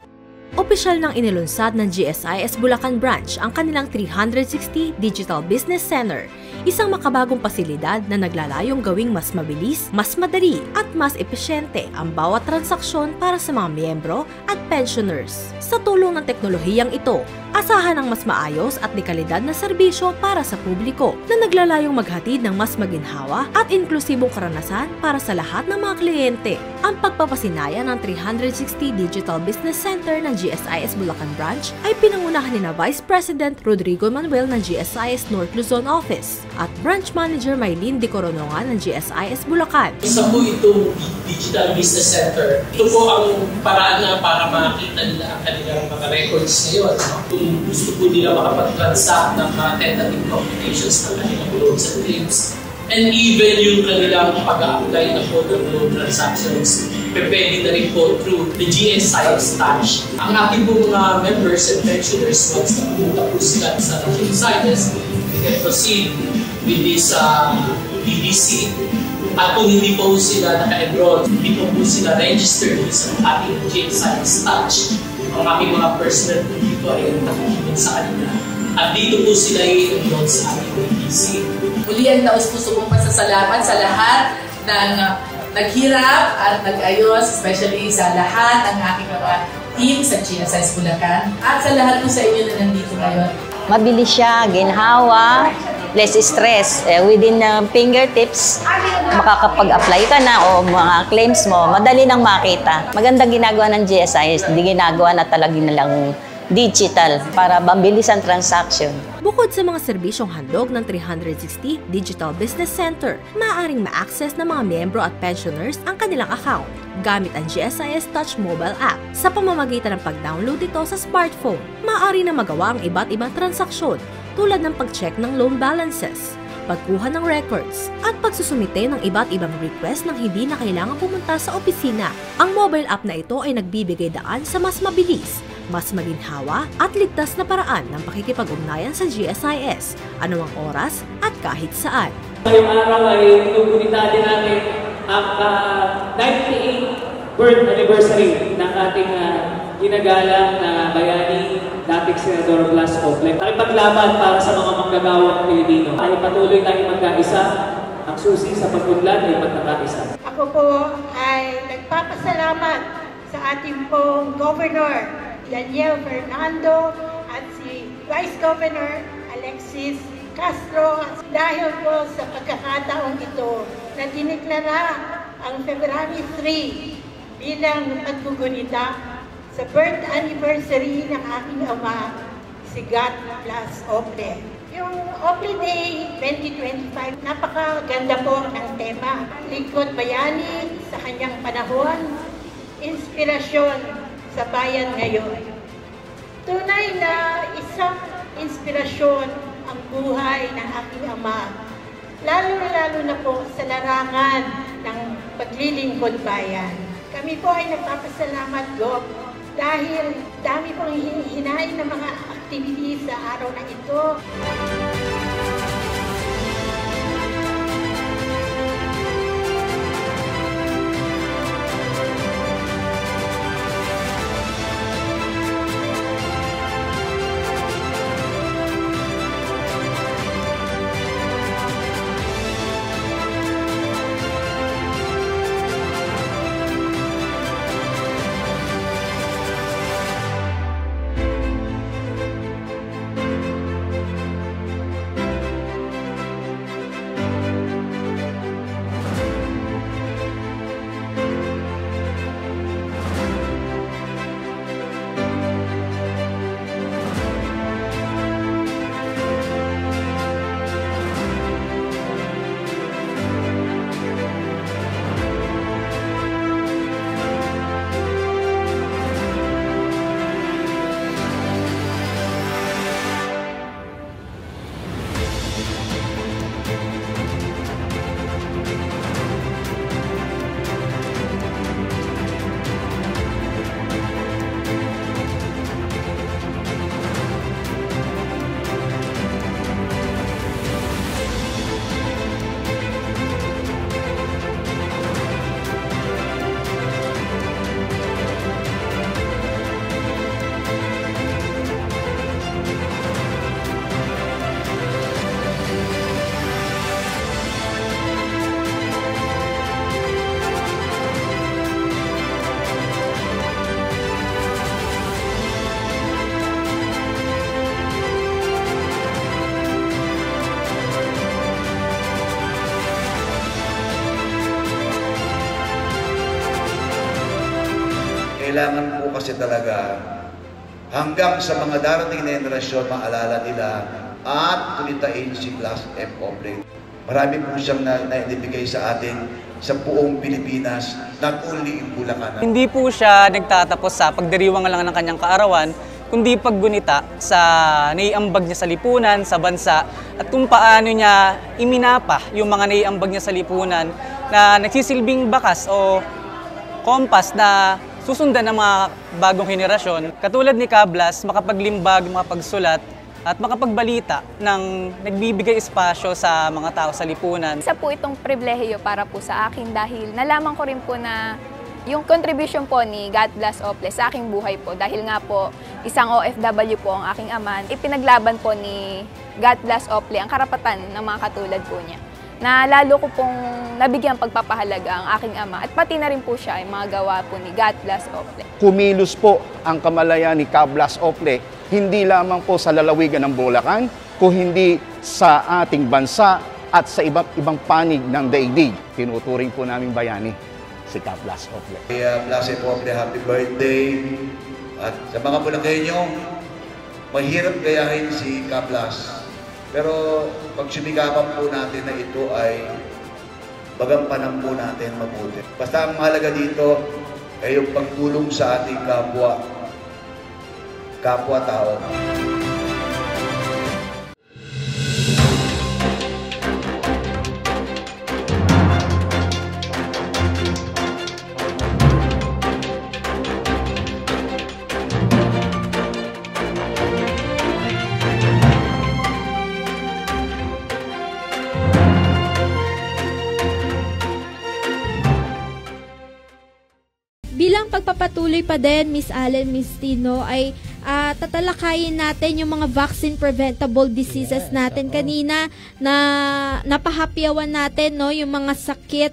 Opisyal nang inilunsad ng GSIS Bulacan Branch ang kanilang 360 Digital Business Center, isang makabagong pasilidad na naglalayong gawing mas mabilis, mas madali at mas epesyente ang bawat transaksyon para sa mga miyembro at pensioners. Sa tulong ng teknolohiyang ito, asahan ang mas maayos at dekalidad na serbisyo para sa publiko na naglalayong maghatid ng mas maginhawa at inklusibong karanasan para sa lahat ng mga kliyente. Ang pagpapasinaya ng 360 Digital Business Center ng GSIS Bulacan Branch ay pinangunahan ni na Vice President Rodrigo Manuel ng GSIS North Luzon Office at Branch Manager Maylene De Coronongan ng GSIS Bulacan. Isa po itong Digital Business Center. Ito po ang paraan na para makita nila ang kanilang mga records ngayon. Kung gusto po nila makapag-transact ng mga tentative computations ng kanilang loans and claims, and even yung kanilang pag-a-apply na po ng loan transactions, pwede na rin po through the GSIS Touch. Ang ating po mga members and pensioners, once na pumunta po sila sa GSIS, they can proceed with this DBC. At kung hindi po sila naka-enroll, hindi po sila registered sa ating GSIS Touch, ang aking mga personal po dito ay nakikinig sa kanila. At dito po sila i-enroll sa ating DBC. Muli ang taus-puso kong pasasalamat sa lahat ng naghirap at nag-ayos, especially sa lahat ng aking mga team sa GSIS Bulacan at sa lahat po sa inyo na nandito ngayon. Mabilis siya, ginhawa, less stress. Within fingertips, makakapag-apply ka na o mga claims mo, madali nang makita. Magandang ginagawa ng GSIS, hindi ginagawa na talagang nalang digital para mabilis ang transaction. Bukod sa mga serbisyong handog ng 360 Digital Business Center, maaaring ma-access ng mga miyembro at pensioners ang kanilang account gamit ang GSIS Touch mobile app. Sa pamamagitan ng pag-download ito sa smartphone, maaari na magawa ang iba't ibang transaksyon tulad ng pag-check ng loan balances, pagkuha ng records, at pagsusumite ng iba't ibang request nang hindi na kailangan pumunta sa opisina. Ang mobile app na ito ay nagbibigay daan sa mas mabilis, mas maginhawa at ligtas na paraan ng pakikipag-ugnayan sa GSIS, anumang oras at kahit saan. Ngayong araw ay inugunita din natin ang 98th birth anniversary ng ating ginagalang na bayani, dating Senador Blas Ople. Nakipaglaban para sa mga manggagawang Pilipino. Ay patuloy tayong magkaisa. Ang susi sa pagpunlad ay pagkakaisa. Ako po ay nagpapasalamat sa ating pong Governor Daniel Fernando at si Vice Governor Alexis Castro dahil po sa pagkakataong ito na diniklara ang February 3 bilang paggugunita sa birth anniversary ng aking ama, si God Blas Ople. Yung Ople Day 2025, napakaganda po ng tema. Lingkod bayani sa kanyang panahon, inspirasyon sa bayan ngayon. Tunay na isang inspirasyon ang buhay ng aking ama, lalo na po sa larangan ng paglilingkod bayan. Kami po ay nagpapasalamat, Gop, dahil dami pong hinahin ng mga activities sa araw na ito. Kailangan po kasi talaga hanggang sa mga darating na henerasyon maalala nila at kulitain si Class F Ople. Marami po siyang naibigay sa atin sa buong Pilipinas, not only in Bulacan. Hindi po siya nagtatapos sa pagdiriwang lang ng kanyang kaarawan, kundi paggunita sa naiambag niya sa lipunan, sa bansa, at kung paano niya iminapa yung mga naiambag niya sa lipunan na nagsisilbing bakas o kompas na susundan ng mga bagong henerasyon. Katulad ni Kablas, makapaglimbag, makapagsulat, at makapagbalita ng nagbibigay espasyo sa mga tao sa lipunan. Isa po itong pribilehiyo para po sa akin dahil nalaman ko rin po na yung contribution po ni God Bless Ople sa aking buhay po. Dahil nga po, isang OFW po ang aking ama. Ipinaglaban po ni God Bless Ople ang karapatan ng mga katulad po niya. Na lalo ko pong nabigyan pagpapahalaga ang aking ama at pati na rin po siya ay mga gawa po ni God Bless Ople. Kumilos po ang kamalayan ni God Bless Ople, hindi lamang po sa lalawigan ng Bulacan, kung hindi sa ating bansa at sa iba't ibang panig ng daigdig. Tinuturing po namin bayani si God Bless Ople. Bless Ople, happy birthday! At sa mga Bulakenyo, mahirap gayahin si Kablas. Pero pag sumikapan po natin na ito ay bagampanan po natin mabuti. Basta ang mahalaga dito ay yung pagtulong sa ating kapwa-tao. Bilang pagpapatuloy pa din, Miss Allen, Miss Tino, ay tatalakayin natin yung mga vaccine preventable diseases natin kanina na napahapyawan natin, no, yung mga sakit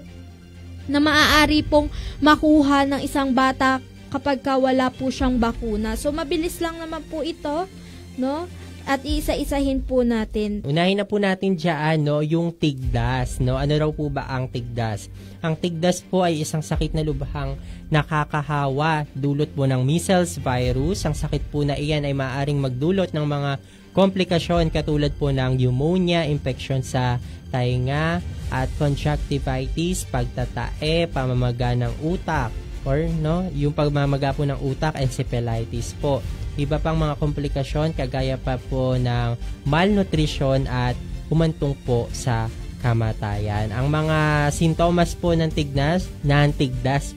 na maaari pong makuha ng isang bata kapag wala po siyang bakuna. So mabilis lang naman po ito, no? At iisa-isahin po natin. Unahin na po natin dyan, no, yung tigdas. No? Ano raw po ba ang tigdas? Ang tigdas po ay isang sakit na lubhang nakakahawa. Dulot po ng measles virus. Ang sakit po na iyan ay maaaring magdulot ng mga komplikasyon katulad po ng pneumonia, infection sa tainga, at conjunctivitis, pagtatae, pamamaga ng utak. or yung pagmamaga po ng utak, encephalitis po. Iba pang mga komplikasyon kagaya pa po ng malnutrition at humantong po sa kamatayan. Ang mga sintomas po ng tigdas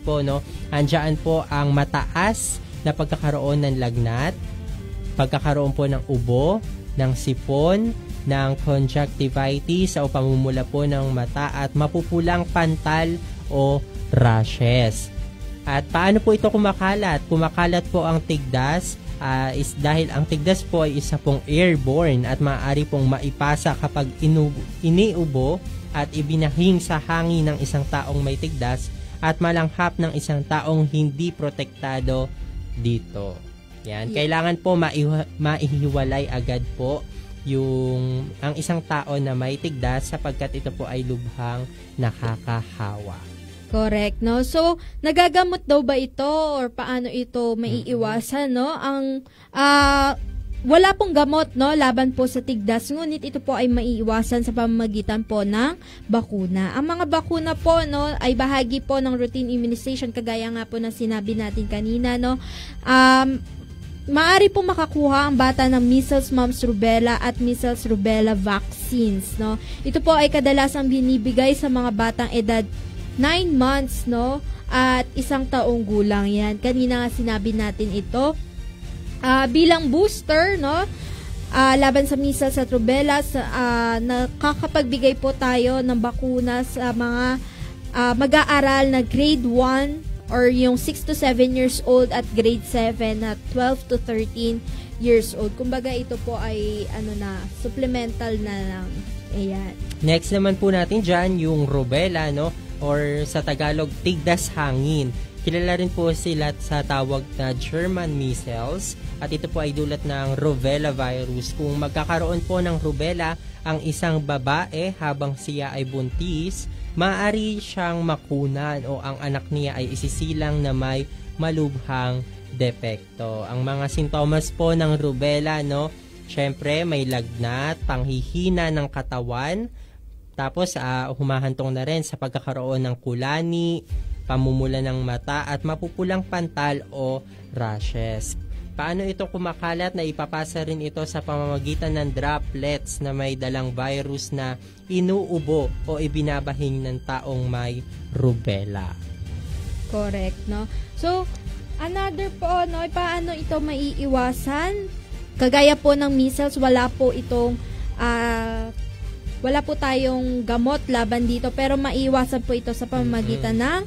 po, andyan po ang mataas na pagkakaroon ng lagnat, pagkakaroon po ng ubo, ng sipon, ng conjunctivitis o pamumula po ng mata at mapupulang pantal o rashes. At paano po ito kumakalat? Kumakalat po ang tigdas is dahil ang tigdas po ay isa pong airborne at maaari pong maipasa kapag iniubo at ibinahing sa hangin ng isang taong may tigdas at malanghap ng isang taong hindi protektado dito. Yan. Kailangan po maihiwalay agad po ang isang tao na may tigdas sapagkat ito po ay lubhang nakakahawa. Correct, no? So, nagagamot daw ba ito or paano ito maiiwasan, no? Wala pong gamot, no, laban po sa tigdas, ngunit ito po ay maiiwasan sa pamamagitan po ng bakuna. Ang mga bakuna po, no, ay bahagi po ng routine immunization kagaya nga po ng sinabi natin kanina, no. Maaari po makakuha ang bata ng measles, mumps, rubella at measles, rubella vaccines, no. Ito po ay kadalasang binibigay sa mga batang edad 9 months, no, at 1 taong gulang. Yan, kanina nga sinabi natin ito. Bilang booster, no, laban sa measles at rubella, nakakapagbigay po tayo ng bakuna sa mga mag-aaral na grade 1 or yung 6 to 7 years old at grade 7 at 12 to 13 years old. Kumbaga ito po ay supplemental na lang. Ayan. Next naman po natin dyan yung rubella, no, or sa Tagalog, tigdas hangin. Kilala rin po sila sa tawag na German measles at ito po ay dulot ng rubella virus. Kung magkakaroon po ng rubella ang isang babae habang siya ay buntis, maaari siyang makunan o ang anak niya ay isisilang na may malubhang depekto. Ang mga sintomas po ng rubella, no, syempre may lagnat, panghihina ng katawan, tapos humahantong na rin sa pagkakaroon ng kulani, pamumula ng mata at mapupulang pantal o rashes. Paano ito kumakalat? Na ipapasa rin ito sa pamamagitan ng droplets na may dalang virus na inuubo o ibinabahing ng taong may rubella. Correct, no? So, another po, no, paano ito maiiwasan? Kagaya po ng measles, wala po tayong gamot laban dito, pero maiiwasan po ito sa pamamagitan ng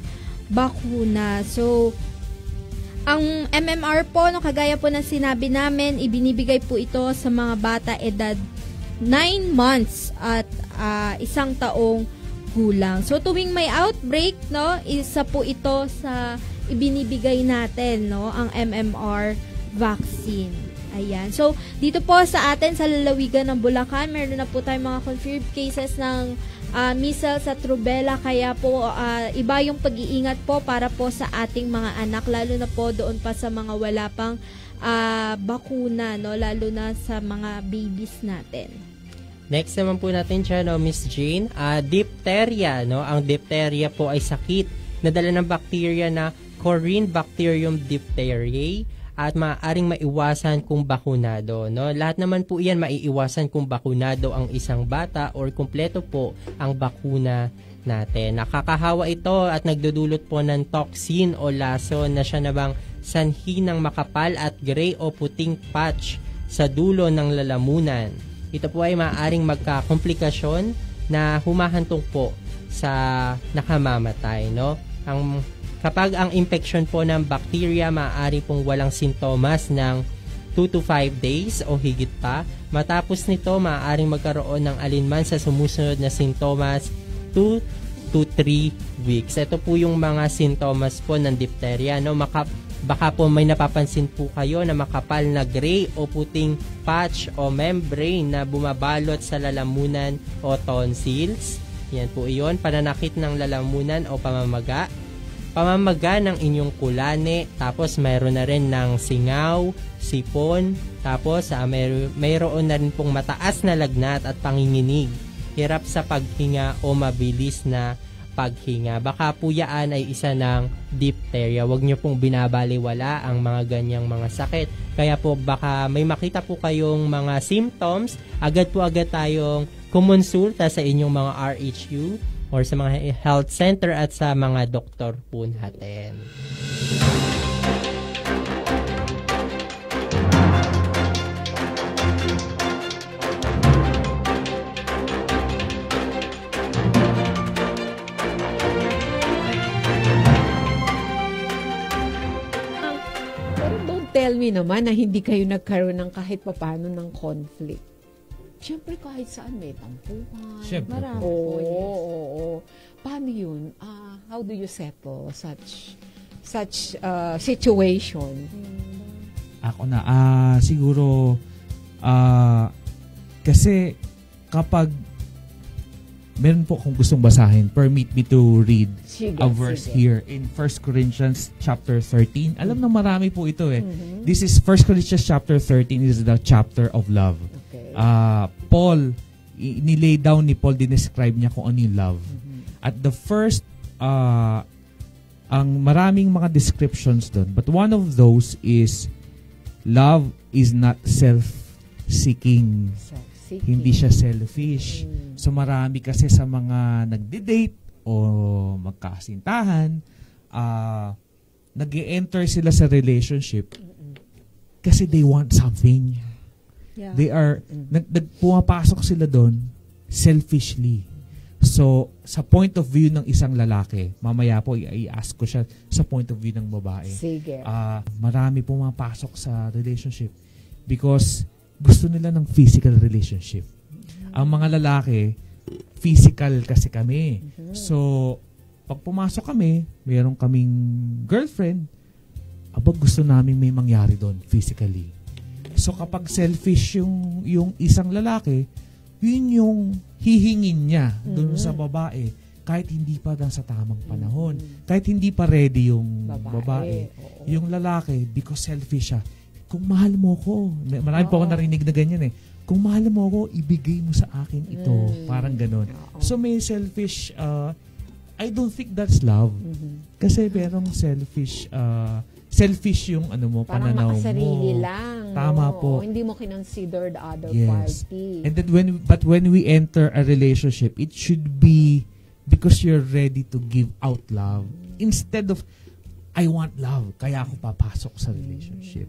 bakuna. So, ang MMR po, no, kagaya po ng sinabi namin, ibinibigay po ito sa mga bata edad 9 months at 1 taong gulang. So, tuwing may outbreak, no, isa po ito sa ibinibigay natin, no, ang MMR vaccine. Ayan. So, dito po sa atin, sa lalawigan ng Bulacan, meron na po tayong mga confirmed cases ng measles at rubella. Kaya po, iba yung pag-iingat po para po sa ating mga anak, lalo na po doon pa sa mga wala pang bakuna, no? Lalo na sa mga babies natin. Next naman po natin siya, no, Miss Jane. Diphtheria, no? Ang diphtheria po ay sakit na dala ng bacteria na Corynebacterium diphtheriae at maaaring maiwasan kung bakunado, no? Lahat naman po iyan maiiwasan kung bakunado ang isang bata or kumpleto po ang bakuna natin. Nakakahawa ito at nagdudulot po ng toxin o laso na siya namang sanhi ng makapal at gray o puting patch sa dulo ng lalamunan. Ito po ay maaaring magkakomplikasyon na humahantong po sa nakamamatay, no? Kapag ang infection po ng bacteria, maaari pong walang sintomas ng 2 to 5 days o higit pa. Matapos nito, maaaring magkaroon ng alinman sa sumusunod na sintomas 2 to 3 weeks. Ito po yung mga sintomas po ng diphtheria, no? Baka po may napapansin po kayo na makapal na gray o puting patch o membrane na bumabalot sa lalamunan o tonsils. Yan po iyon, pananakit ng lalamunan o pamamaga ng inyong kulane, tapos mayroon na rin ng singaw, sipon, tapos mayroon na rin pong mataas na lagnat at panginginig, hirap sa paghinga o mabilis na paghinga. Baka po yan ay isa ng diphtheria. Huwag nyo pong binabaliwala ang mga ganyang mga sakit. Kaya po baka may makita po kayong mga symptoms, agad tayong kumonsulta sa inyong mga RHU or sa mga health center at sa mga doktor po natin. Tell me naman na hindi kayo nagkaroon ng kahit papano ng conflict. Siyempre kahit saan may tampuhan. Siyempre. Marami po. Oo. Paano yun? How do you settle such situation? Ako na. Siguro, kasi kapag meron po akong gustong basahin, permit me to read a verse here in 1 Corinthians chapter 13. Alam na marami po ito eh. This is 1 Corinthians chapter 13 is the chapter of love. Okay. Paul, nilay down ni Paul, dinescribe niya kung ano yung love. At the first, ang maraming mga descriptions doon, but one of those is, love is not self-seeking. Hindi siya selfish. So marami kasi sa mga nagde-date o magkasintahan, nag-e-enter sila sa relationship kasi they want something. Yeah. They are, pumapasok sila doon selfishly. So, sa point of view ng isang lalaki, mamaya po i-ask ko siya sa point of view ng babae. Sige. Marami pumapasok sa relationship because gusto nila ng physical relationship. Ang mga lalaki, physical kasi kami. So, pag pumasok kami, mayroon kaming girlfriend, gusto namin may mangyari doon physically. So, kapag selfish yung isang lalaki, yun yung hihingin niya doon sa babae kahit hindi pa sa tamang panahon. Kahit hindi pa ready yung babae. Yung lalaki, because selfish siya, kung mahal mo ko, marami po ako narinig na ganyan eh, kung mahal mo ko, ibigay mo sa akin ito. Parang ganon. So may selfish, I don't think that's love. Kasi merong selfish yung parang pananaw mo. Parang makasarili lang. Tama po. Hindi mo kinonsider the other yes. party. And then when we enter a relationship, it should be because you're ready to give out love. Instead of, I want love, kaya ako papasok sa relationship.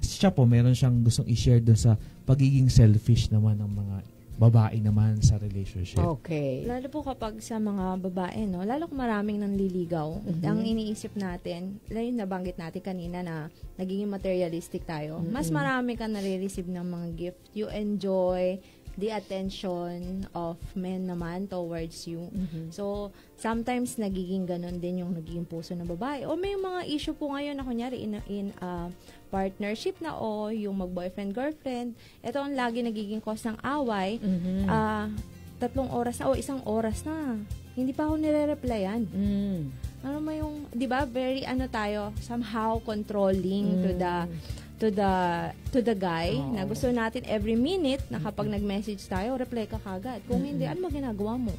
Siya po, meron siyang gustong i-share dun sa pagiging selfish naman ng mga babae naman sa relationship. Okay. Lalo po kapag sa mga babae, no? Lalo kung maraming nanliligaw, ang iniisip natin, lalo yung nabanggit natin kanina na nagiging materialistic tayo, mas marami ka nare-receive ng mga gift. You enjoy the attention of men naman towards you. So, sometimes nagiging ganun din yung nagiging puso ng babae. O may mga issue po ngayon na kunyari in partnership na o yung mag-boyfriend-girlfriend. Ito ang lagi nagiging cause ng away. 3 oras na o 1 oras na. Hindi pa ako nire-replyan. Ano mo yung, di ba, very tayo, somehow controlling to the guy na gusto natin every minute na kapag nag-message tayo, reply ka kagad. Kung hindi, ano mo ginagawa mo?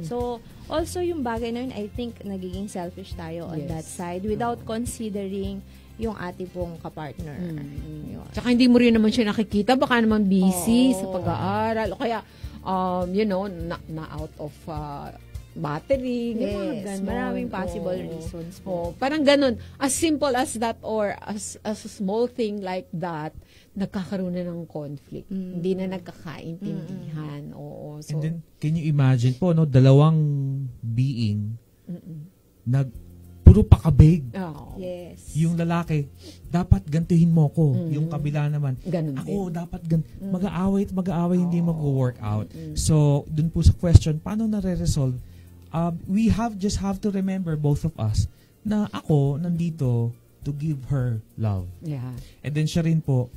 So, also yung bagay na yun, I think nagiging selfish tayo on that side without considering yung ating pong kapartner. Tsaka hindi mo rin naman siya nakikita, baka naman busy sa pag-aaral o kaya, na out of battery. Yes, maraming possible reasons po. Parang ganun. As simple as that or as a small thing like that, nagkakaroon na ng conflict. Hindi na nagkakaintindihan. Oo. So, and then, can you imagine po, dalawang being puro pakabig. Yes. Yung lalaki, dapat gantuhin mo ko. Yung kabila naman, ganun ako, dapat mag-aaway, hindi mag-work out. So, dun po sa question, paano nare-resolve? We just have to remember, both of us, na ako nandito to give her love. Yeah. And then siya rin po,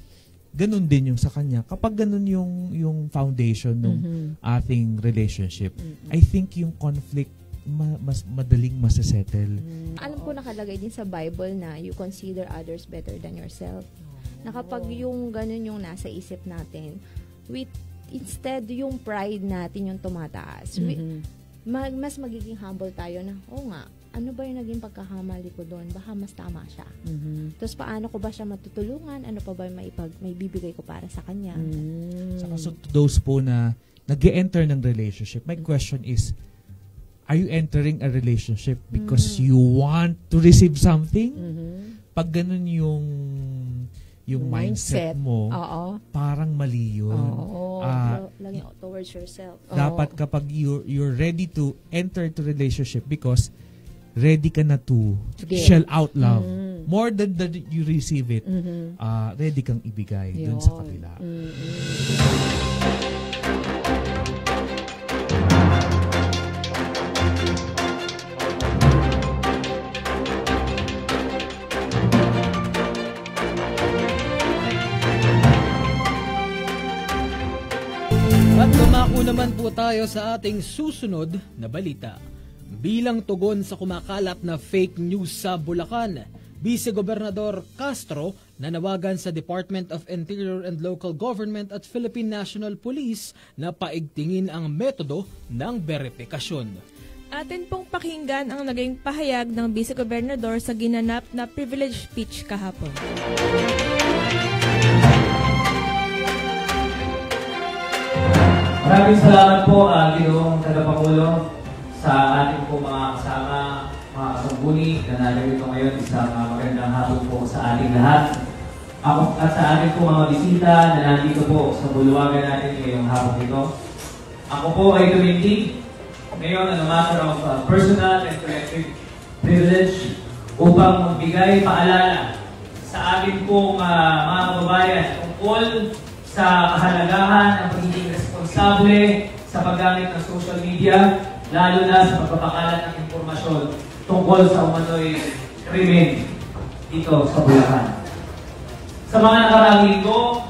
ganun din yung sa kanya. Kapag ganun yung foundation ng ating relationship, I think yung conflict mas madaling masasettle. Alam ko nakalagay din sa Bible na you consider others better than yourself. Na kapag yung ganun yung nasa isip natin, instead yung pride natin yung tumataas. mas magiging humble tayo na, oo nga, ano ba yung naging pagkakamali ko doon? Baka mas tama siya. Tapos paano ko ba siya matutulungan? Ano pa ba may bibigay ko para sa kanya? Saka so to those po na nag-e-enter ng relationship, my question is, are you entering a relationship because you want to receive something? Pag ganun yung mindset mo, parang mali yun. Lagi towards yourself. Dapat kapag you're ready to enter to relationship because ready ka na to shell out love. More than that you receive it, ready kang ibigay dun sa kabila. At dumako naman po tayo sa ating susunod na balita. Bilang tugon sa kumakalat na fake news sa Bulacan, Vice Gobernador Castro nanawagan sa Department of Interior and Local Government at Philippine National Police na paigtingin ang metodo ng verifikasyon. Atin pong pakinggan ang naging pahayag ng Vice Gobernador sa ginanap na privilege speech kahapon. Maraming salamat po, Ginoong Tagapangulo, sa ating po mga kasama, mga kasangguni na narito ngayon. Isang magandang hapon po sa ating lahat. Ako at sa ating po mga bisita na nandito po sa buluwagan natin ngayong hapon ito. Ako po ay tumindig ngayon ang matter of personal and collective privilege upang magbigay paalala sa ating pong mga kababayan tungkol sa kahalagahan ng pagiging responsable sa paggamit ng social media, lalo na sa pagpapakalat ng impormasyon tungkol sa umano'y krimen dito sa Bulacan. Sa mga nakaraang linggo,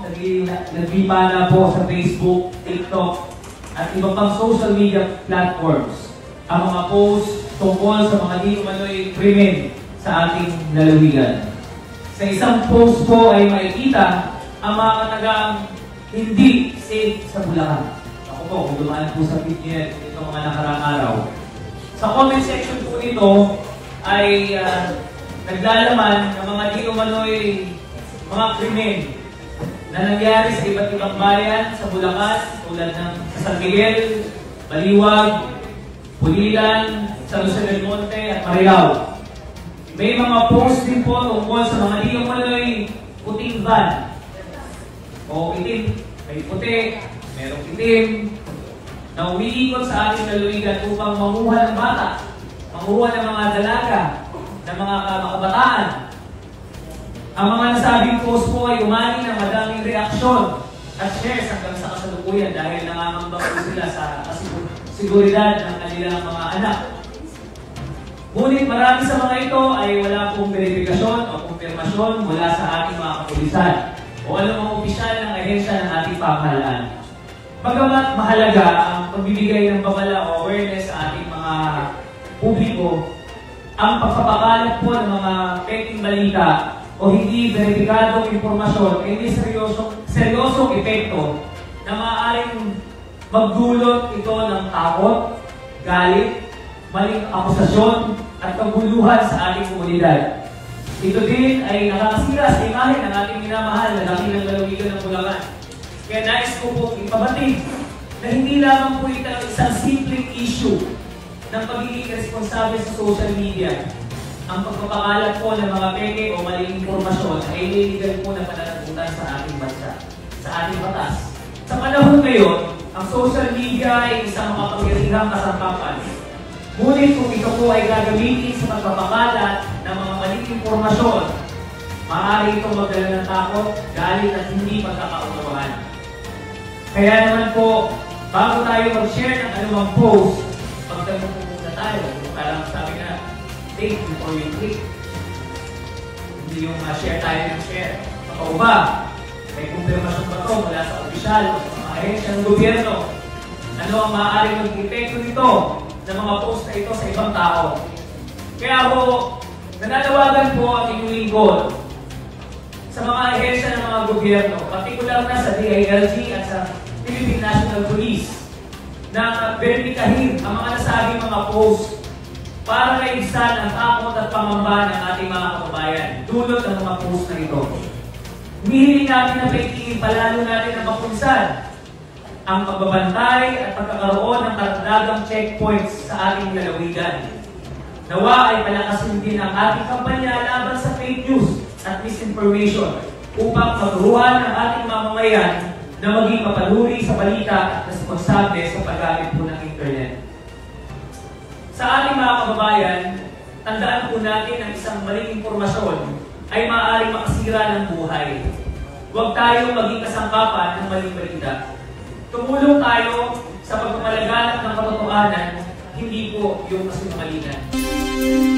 nagripa na po sa Facebook, TikTok, at iba pang social media platforms ang mga posts tungkol sa mga di umano'y krimen sa ating lalawigan. Sa isang post po ay makikita ang mga katagang hindi safe sa Bulacan. Ako po, kung dumaan po sa feed niya itong mga nakaraang araw. Sa comment section po nito ay naglalaman ng mga di umano'y mga krimen na nangyari sa iba't ibang bayan sa Bulacan, tulad ng San Miguel, Baliwag, Pulilan, San Jose del Monte at Marilao. May mga post din po tungkol sa mga di umano'y puting van. O itim, may puti, merong itim, na umiikot sa ating lalawigan upang manguha ng bata, manguha ng mga dalaga, ng mga kabataan. Ang mga nasabing post po ay umani ng madaming reaksyon at shares hanggang sa kasalukuyan dahil nangangamba po sila sa seguridad ng kanilang mga anak. Ngunit marami sa mga ito ay wala pong verifikasyon o kumpirmasyon mula sa ating mga kapulisan o anumang opisyal ng ahensya ng ating pamahalaan. Bagamat mahalaga ang pagbibigay ng babala o awareness sa ating mga publiko, ang pagpapakalat po ng mga peking balita o hindi verifikadong impormasyon ay may seryosong epekto na maaaring magdulot ito ng takot, galit, maling akusasyon at kaguluhan sa ating komunidad. Ito din ay nakakasira sa imahe ng ating minamahal na dakilang lalawigan ng Bulacan. Kaya nais ko po ipabatid na hindi lamang po ito isang simpleng issue ng pagiging responsable sa social media. Ang pagpapakalat po ng mga peke o maling impormasyon ay illegal po na pananagutan sa ating bansa, sa ating batas. Sa panahon ngayon, ang social media ay isang makapangyarihang kasampapan. Ngunit kung ito po ay gagamitin sa pagpapakalat ng mga maling impormasyon, maaari itong magdala ng takot, galit at hindi pagkakaunawaan. Kaya naman po, bago tayo mag-share ng anumang post, magtanong po muna tayo. Parang sabi na, think before you click. Hindi yung share tayo ng share. Totoo ba? May kumpirmasyon ba ito mula sa opisyal o sa mga ahensya ng gobyerno? Ano ang maaaring mag-epekto nito ng mga post na ito sa ibang tao? Kaya ako, nananawagan po ang inyong lingkod sa mga ahensya ng mga gobyerno, partikular na sa DILG at sa Philippine National Police, na verifikahin ang mga nasabing mga post para kaigsan ang takot at pangamba ng ating mga kababayan dulot ng mga post na ito. Hinihiling natin na paitingin palalo natin ang mapunsan ang pagbabantay at pagkakaroon ng karagdagang checkpoints sa ating lalawigan. Nawa ay palakasin din ang ating kampanya laban sa fake news at misinformation upang maturuan ang ating mamamayan na maging mapaluri sa balita at responsable sa paggamit po ng internet. Sa ating mga kababayan, tandaan po natin ang isang maling impormasyon ay maaaring makasira ng buhay. Huwag tayong maging kasangkapan ng maling balita. Tumulong tayo sa pagpapalaganap ng katotohanan, hindi po yung kasinungalingan.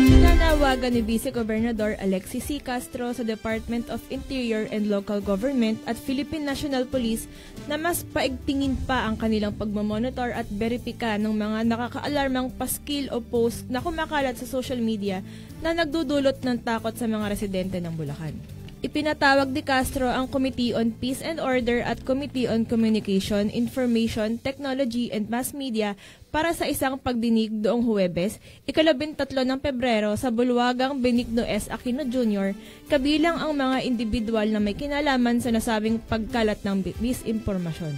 Pinanawagan ni Vice Gobernador Alexis C. Castro sa Department of Interior and Local Government at Philippine National Police na mas paigtingin pa ang kanilang pagmamonitor at beripika ng mga nakakaalarmang paskil o post na kumakalat sa social media na nagdudulot ng takot sa mga residente ng Bulacan. Ipinatawag ni Castro ang Committee on Peace and Order at Committee on Communication, Information, Technology and Mass Media para sa isang pagdinig doong Huwebes, 13 ng Pebrero sa Bulwagang Benigno S. Aquino Jr., kabilang ang mga individual na may kinalaman sa nasabing pagkalat ng misinformasyon.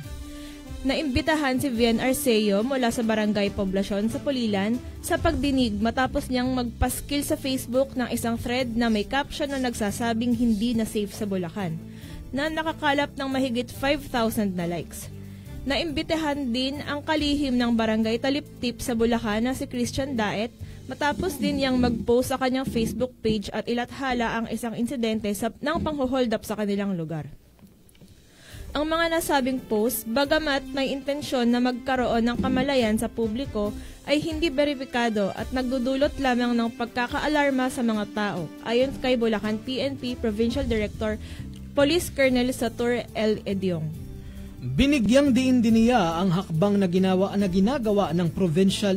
Naimbitahan si Vian Arceo mula sa Barangay Poblasyon sa Pulilan sa pagdinig matapos niyang magpaskil sa Facebook ng isang thread na may caption na nagsasabing hindi na safe sa Bulacan, na nakakalap ng mahigit 5,000 na likes. Naimbitahan din ang kalihim ng Barangay Taliptip sa Bulacan na si Christian Daet matapos din niyang mag-post sa kanyang Facebook page at ilathala ang isang insidente ng panghuhold up sa kanilang lugar. Ang mga nasabing post, bagamat may intensyon na magkaroon ng kamalayan sa publiko, ay hindi beripikado at nagdudulot lamang ng pagkakaalarma sa mga tao, ayon kay Bulacan PNP Provincial Director Police Colonel Satur L. Ediong. Binigyang diin din niya ang hakbang na ginagawa ng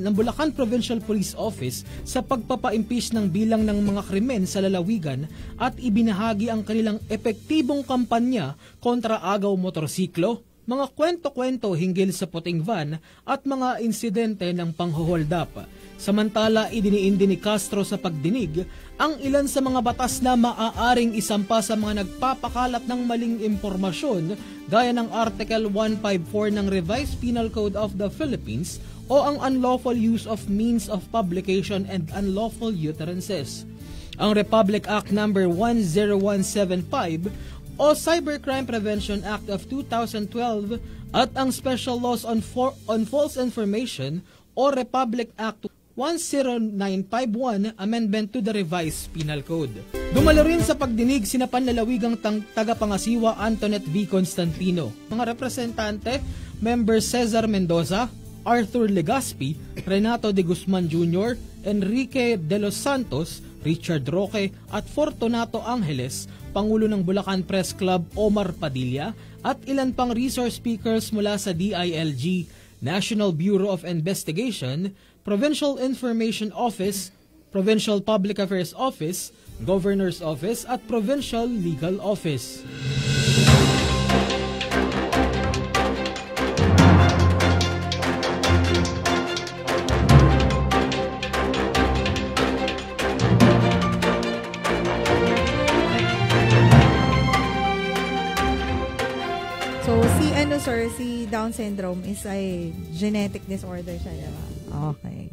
Bulacan Provincial Police Office sa pagpapaimpis ng bilang ng mga krimen sa lalawigan at ibinahagi ang kanilang epektibong kampanya kontra agaw motorsiklo, mga kwento-kwento hinggil sa puting van at mga insidente ng panghuhold up. Samantala, idiniin din ni Castro sa pagdinig ang ilan sa mga batas na maaaring isampa sa mga nagpapakalat ng maling impormasyon gaya ng Article 154 ng Revised Penal Code of the Philippines o ang unlawful use of means of publication and unlawful utterances. Ang Republic Act No. 10175 o Cybercrime Prevention Act of 2012 at ang Special Laws on False Information o Republic Act 10951 Amendment to the Revised Penal Code. Dumalo rin sa pagdinig sina panlalawigang tagapangasiwa Antoinette V. Constantino, mga representante, Member Cesar Mendoza, Arthur Legaspi, Renato de Guzman Jr., Enrique de los Santos, Richard Roque at Fortunato Angeles, Pangulo ng Bulacan Press Club Omar Padilla at ilan pang resource speakers mula sa DILG, National Bureau of Investigation, Provincial Information Office, Provincial Public Affairs Office, Governor's Office at Provincial Legal Office. Si Down syndrome is a genetic disorder siya, diba? Okay.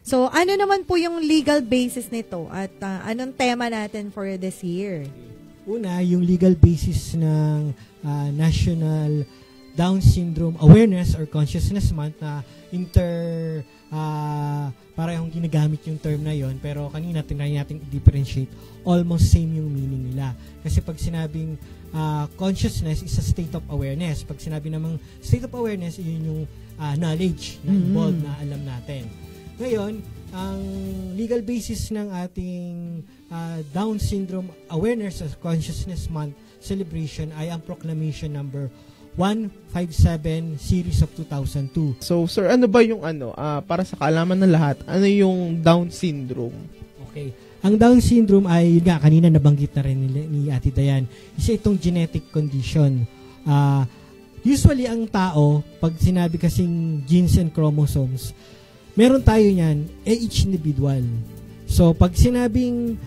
So, ano naman po yung legal basis nito at anong tema natin for this year? Una, yung legal basis ng National Down Syndrome Awareness or Consciousness Month na parehong ginagamit yung term na yon, pero kanina tinry natin i-differentiate, almost same yung meaning nila. Kasi pag sinabing consciousness is a state of awareness. Pag sinabi namang state of awareness, yun yung knowledge na involved na alam natin. Ngayon, ang legal basis ng ating Down Syndrome Awareness and Consciousness Month celebration ay ang Proclamation number 157 Series of 2002. So, sir, ano ba yung para sa kaalaman ng lahat, ano yung Down Syndrome? Okay. Ang Down syndrome ay, yun nga, kanina nabanggit na rin ni Ate Dayan, isa itong genetic condition. usually ang tao, pag sinabi kasing genes and chromosomes, meron tayo niyan, each individual. So, pag sinabing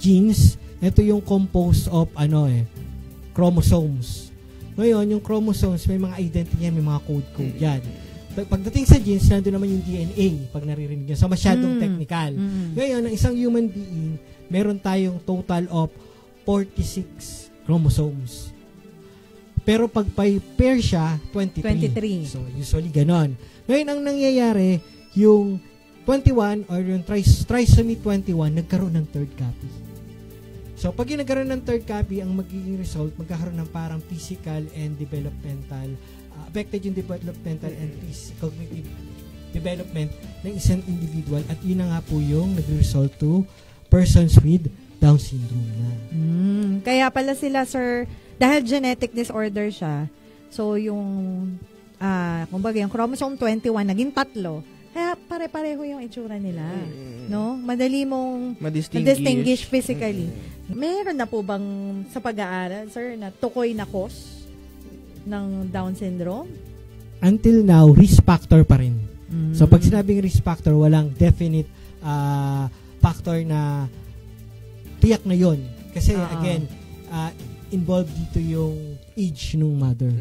genes, ito yung composed of chromosomes. Ngayon, yung chromosomes, may mga identity yan, may mga code yan. Pagdating sa genes, nandun naman yung DNA, pag naririnig nyo. So, masyadong technical. Ngayon, ang isang human being, meron tayong total of 46 chromosomes. Pero pag pair siya, 23. So, usually ganon. Ngayon, ang nangyayari, yung 21 or yung trisomy 21, nagkaroon ng third copy. So, pag yung nagkaroon ng third copy, ang magiging result, magkakaroon ng parang physical and developmental, affected yung developmental and physical cognitive development ng isang individual, at yun na nga po yung nag-result to persons with Down syndrome na. Kaya pala sila, sir, dahil genetic disorder siya, so yung kumbaga yung chromosome 21 naging 3. Kaya pare-pareho yung itsura nila. No? Madali mong ma-distinguish physically. Meron na po bang sa pag-aaral, sir, na tukoy na cause ng Down syndrome? Until now, risk factor pa rin. So pag sinabing risk factor, walang definite factor na tiyak na yun. Kasi again, involved dito yung age ng mother.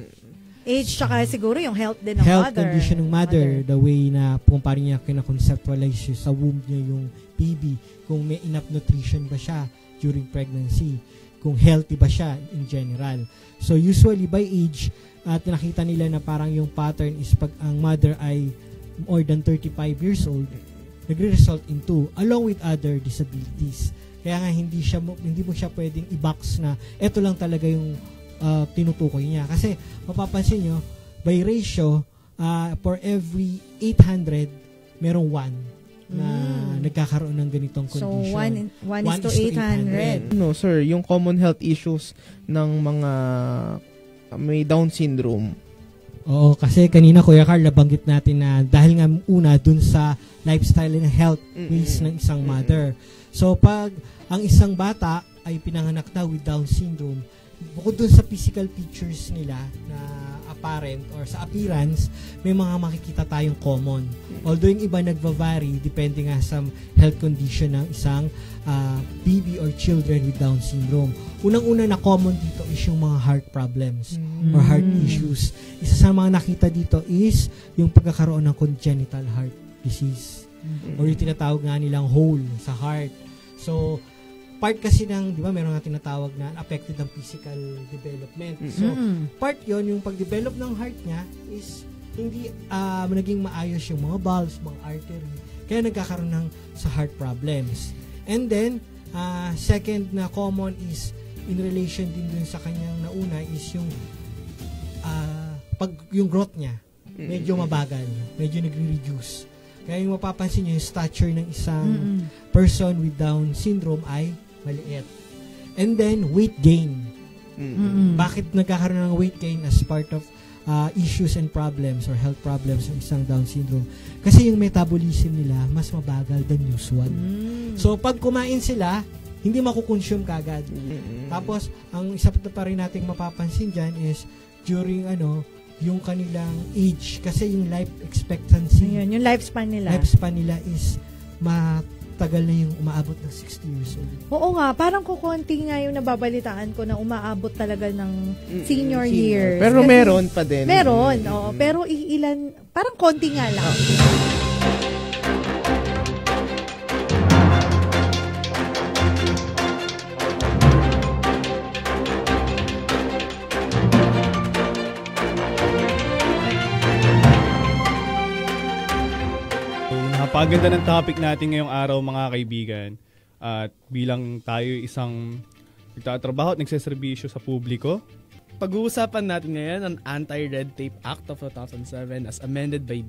Age, tsaka siguro yung health din ng health mother. Health condition ng mother. The way na kung paano niya kina-conceptualize sa womb niya yung baby. Kung may enough nutrition ba siya during pregnancy. Kung healthy ba siya in general. So usually by age, at nakita nila na parang yung pattern is pag ang mother ay more than 35 years old, nagre-result into, along with other disabilities. Kaya nga hindi mo siya pwedeng i-box na eto lang talaga yung tinutukoy niya. Kasi mapapansin nyo, by ratio, for every 800, merong 1 na nagkakaroon ng ganitong condition. So, 1 is to 800. No, sir, yung common health issues ng mga may Down syndrome. Oo, kasi kanina, Kuya Carl, nabanggit natin na dahil nga una dun sa lifestyle and health needs ng isang mother. So, pag ang isang bata ay pinanganak na with Down syndrome, bukod dun sa physical features nila na apparent or sa appearance, may mga makikita tayong common. Although yung iba nagva-vary, depende nga sa health condition ng isang baby or children with Down syndrome. Unang-una na common dito is yung mga heart problems or heart issues. Isa sa mga nakita dito is yung pagkakaroon ng congenital heart disease or yung tinatawag nga nilang hole sa heart. So, part kasi ng, di ba, meron nga tinatawag na affected ang physical development. So, part yon yung pag-develop ng heart niya is hindi naging maayos yung mga valves, mga artery. Kaya nagkakaroon ng sa heart problems. And then, second na common is in relation din dun sa kanyang nauna is yung pag yung growth niya medyo mabagal, medyo nagre-reduce. Kaya yung mapapansin niyo yung stature ng isang person with Down syndrome ay maliit. And then, weight gain. Bakit nagkakaroon ng weight gain as part of issues and problems or health problems ng isang Down syndrome? Kasi yung metabolism nila mas mabagal than usual. So, pag kumain sila, hindi makukonsume kagad. Tapos, ang isa pa rin nating mapapansin dyan is during yung kanilang age, kasi yung life expectancy. Ayun, yung lifespan nila. Lifespan nila is matagal na yung umaabot ng 60 years old. Oo nga, parang kukunti nga yung nababalitaan ko na umaabot talaga ng senior years. Pero kasi, meron pa din. Meron, oo. Pero ilan, parang konti nga lang. Napaganda ng topic natin ngayong araw, mga kaibigan. At bilang tayo isang nagtatrabaho at nagseserbisyo sa publiko, pag-uusapan natin ngayon ang Anti-Red Tape Act of 2007 as amended by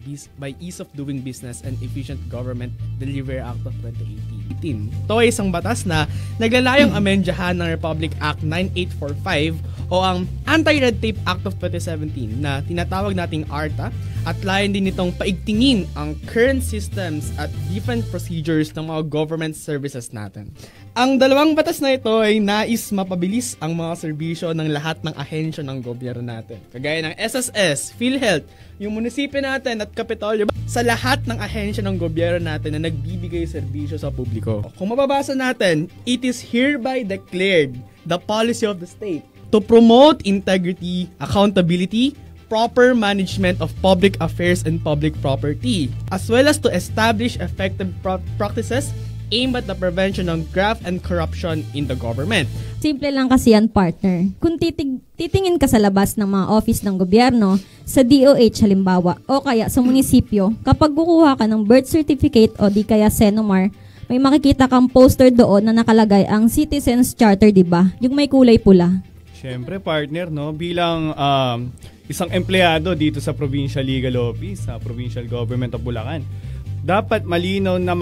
Ease of Doing Business and Efficient Government Delivery Act of 2018. Ito ay isang batas na naglalayong amendyahan ng Republic Act 9845 o ang Anti-Red Tape Act of 2017 na tinatawag nating ARTA At layan din nitong paigtingin ang current systems at different procedures ng mga government services natin. Ang dalawang batas na ito ay nais mapabilis ang mga serbisyo ng lahat ng ahensya ng gobyerno natin. Kagaya ng SSS, PhilHealth, yung munisipyo natin at Kapitolyo, sa lahat ng ahensya ng gobyerno natin na nagbibigay serbisyo sa publiko. Kung mababasa natin, it is hereby declared the policy of the state to promote integrity, accountability, proper management of public affairs and public property, as well as to establish effective practices aimed at the prevention of graft and corruption in the government. Simple lang kasi yan, partner. Kung titingin ka sa labas ng mga office ng gobyerno, sa DOH halimbawa, o kaya sa munisipyo, kapag kukuha ka ng birth certificate o di kaya Senomar, may makikita kang poster doon na nakalagay ang Citizens Charter, di ba? Yung may kulay pula. Siyempre, partner, no? Bilang isang empleyado dito sa Provincial Legal Office, sa Provincial Government of Bulacan, dapat malinaw na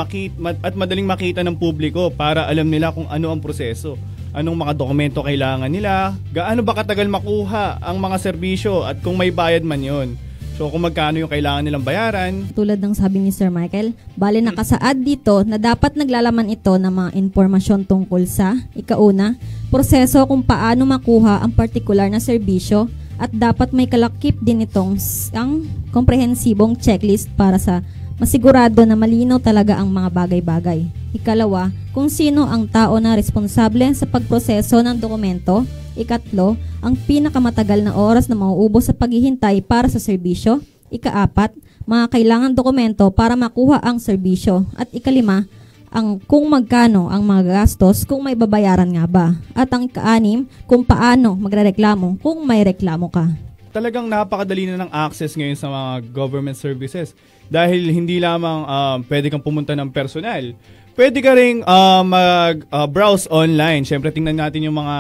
at madaling makita ng publiko para alam nila kung ano ang proseso, anong mga dokumento kailangan nila, gaano ba katagal makuha ang mga serbisyo at kung may bayad man yon. So kung magkano yung kailangan nilang bayaran. Tulad ng sabi ni Sir Michael, bale nakasaad dito na dapat naglalaman ito ng mga impormasyon tungkol sa, ikauna, proseso kung paano makuha ang partikular na serbisyo at dapat may kalakip din itong ang komprehensibong checklist para sa masigurado na malinaw talaga ang mga bagay-bagay. Ikalawa, kung sino ang tao na responsable sa pagproseso ng dokumento. Ikatlo, ang pinakamatagal na oras na mauubos sa paghihintay para sa serbisyo. Ikaapat, mga kailangan dokumento para makuha ang serbisyo. At ikalima, ang kung magkano ang mga gastos kung may babayaran nga ba. At ang ikaanim, kung paano magrereklamo kung may reklamo ka. Talagang napakadali na ng access ngayon sa mga government services. Dahil hindi lamang pwede kang pumunta ng personal. Pwede ka rin mag-browse online. Siyempre, tingnan natin yung mga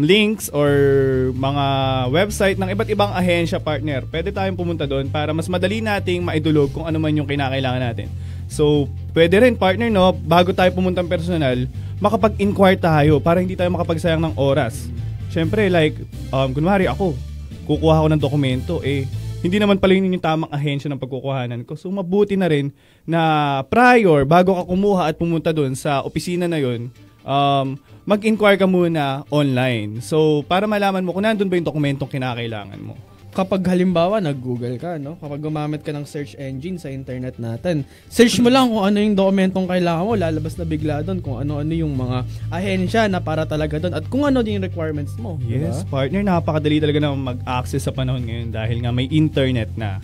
links or mga website ng iba't ibang ahensya, partner. Pwede tayong pumunta doon para mas madali nating maidulog kung ano man yung kinakailangan natin. So, pwede rin, partner, no, bago tayo pumunta ng personal, makapag-inquire tayo para hindi tayo makapagsayang ng oras. Siyempre, like, kunwari ako, kukuha ako ng dokumento, hindi naman pala yun yung tamang ahensya ng pagkukuhanan ko. So, mabuti na rin na prior, bago ka kumuha at pumunta doon sa opisina na yun, mag-inquire ka muna online. So, para malaman mo kung nandun ba yung dokumentong kinakailangan mo. Kapag halimbawa nag-Google ka, no? Kapag gumamit ka ng search engine sa internet natin, search mo lang kung ano yung dokumentong kailangan mo, lalabas na bigla doon kung ano-ano yung mga ahensya na para talaga doon at kung ano yung requirements mo. Yes, diba? Partner, napakadali talaga na mag-access sa panahon ngayon dahil nga may internet na.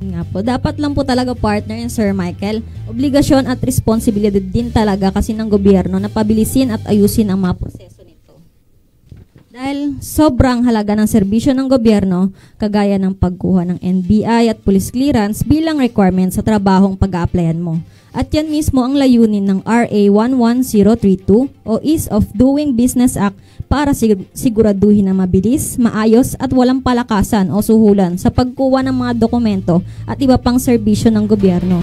Nga po, dapat lang po talaga, partner, Sir Michael, obligasyon at responsibilidad din talaga kasi ng gobyerno na pabilisin at ayusin ang mga proseso. Dahil sobrang halaga ng serbisyo ng gobyerno, kagaya ng pagkuha ng NBI at police clearance bilang requirement sa trabahong pag-a-applyan mo. At yan mismo ang layunin ng RA 11032 o Ease of Doing Business Act para siguraduhin na mabilis, maayos at walang palakasan o suhulan sa pagkuha ng mga dokumento at iba pang serbisyo ng gobyerno.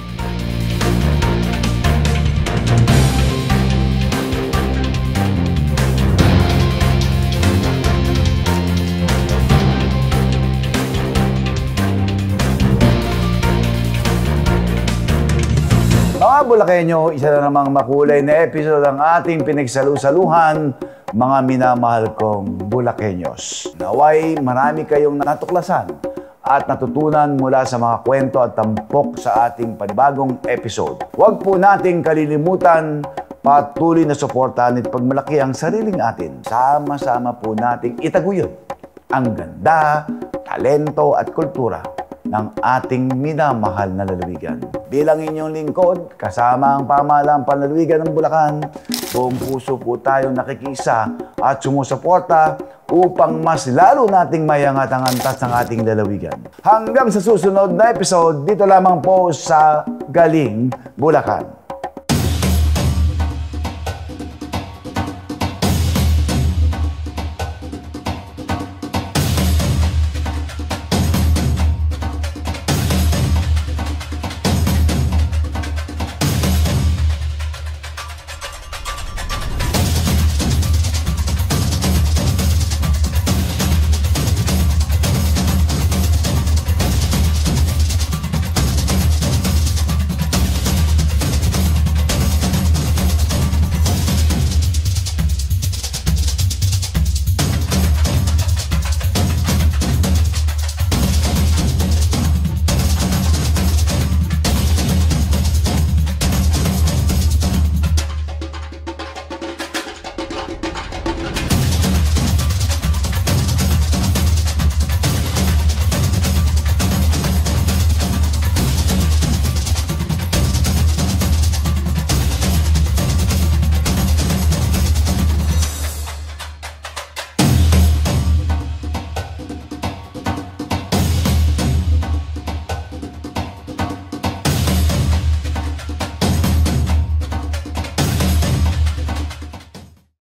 Mga Bulakenyo, isa na namang makulay na episode ang ating pinagsalu-saluhan, mga minamahal kong Bulakenyos. Naway marami kayong natuklasan at natutunan mula sa mga kwento at tampok sa ating panibagong episode. Huwag po nating kalilimutan patuloy na suportahan at pagmalaki ang sariling atin. Sama-sama po nating itaguyod ang ganda, talento at kultura ng ating minamahal na lalawigan. Bilang inyong lingkod, kasama ang pamahalaang panlalawigan ng Bulacan, buong puso po tayong nakikisa at sumusuporta upang mas lalo nating mayangat ang antas ng ating lalawigan. Hanggang sa susunod na episode, dito lamang po sa Galing Bulacan.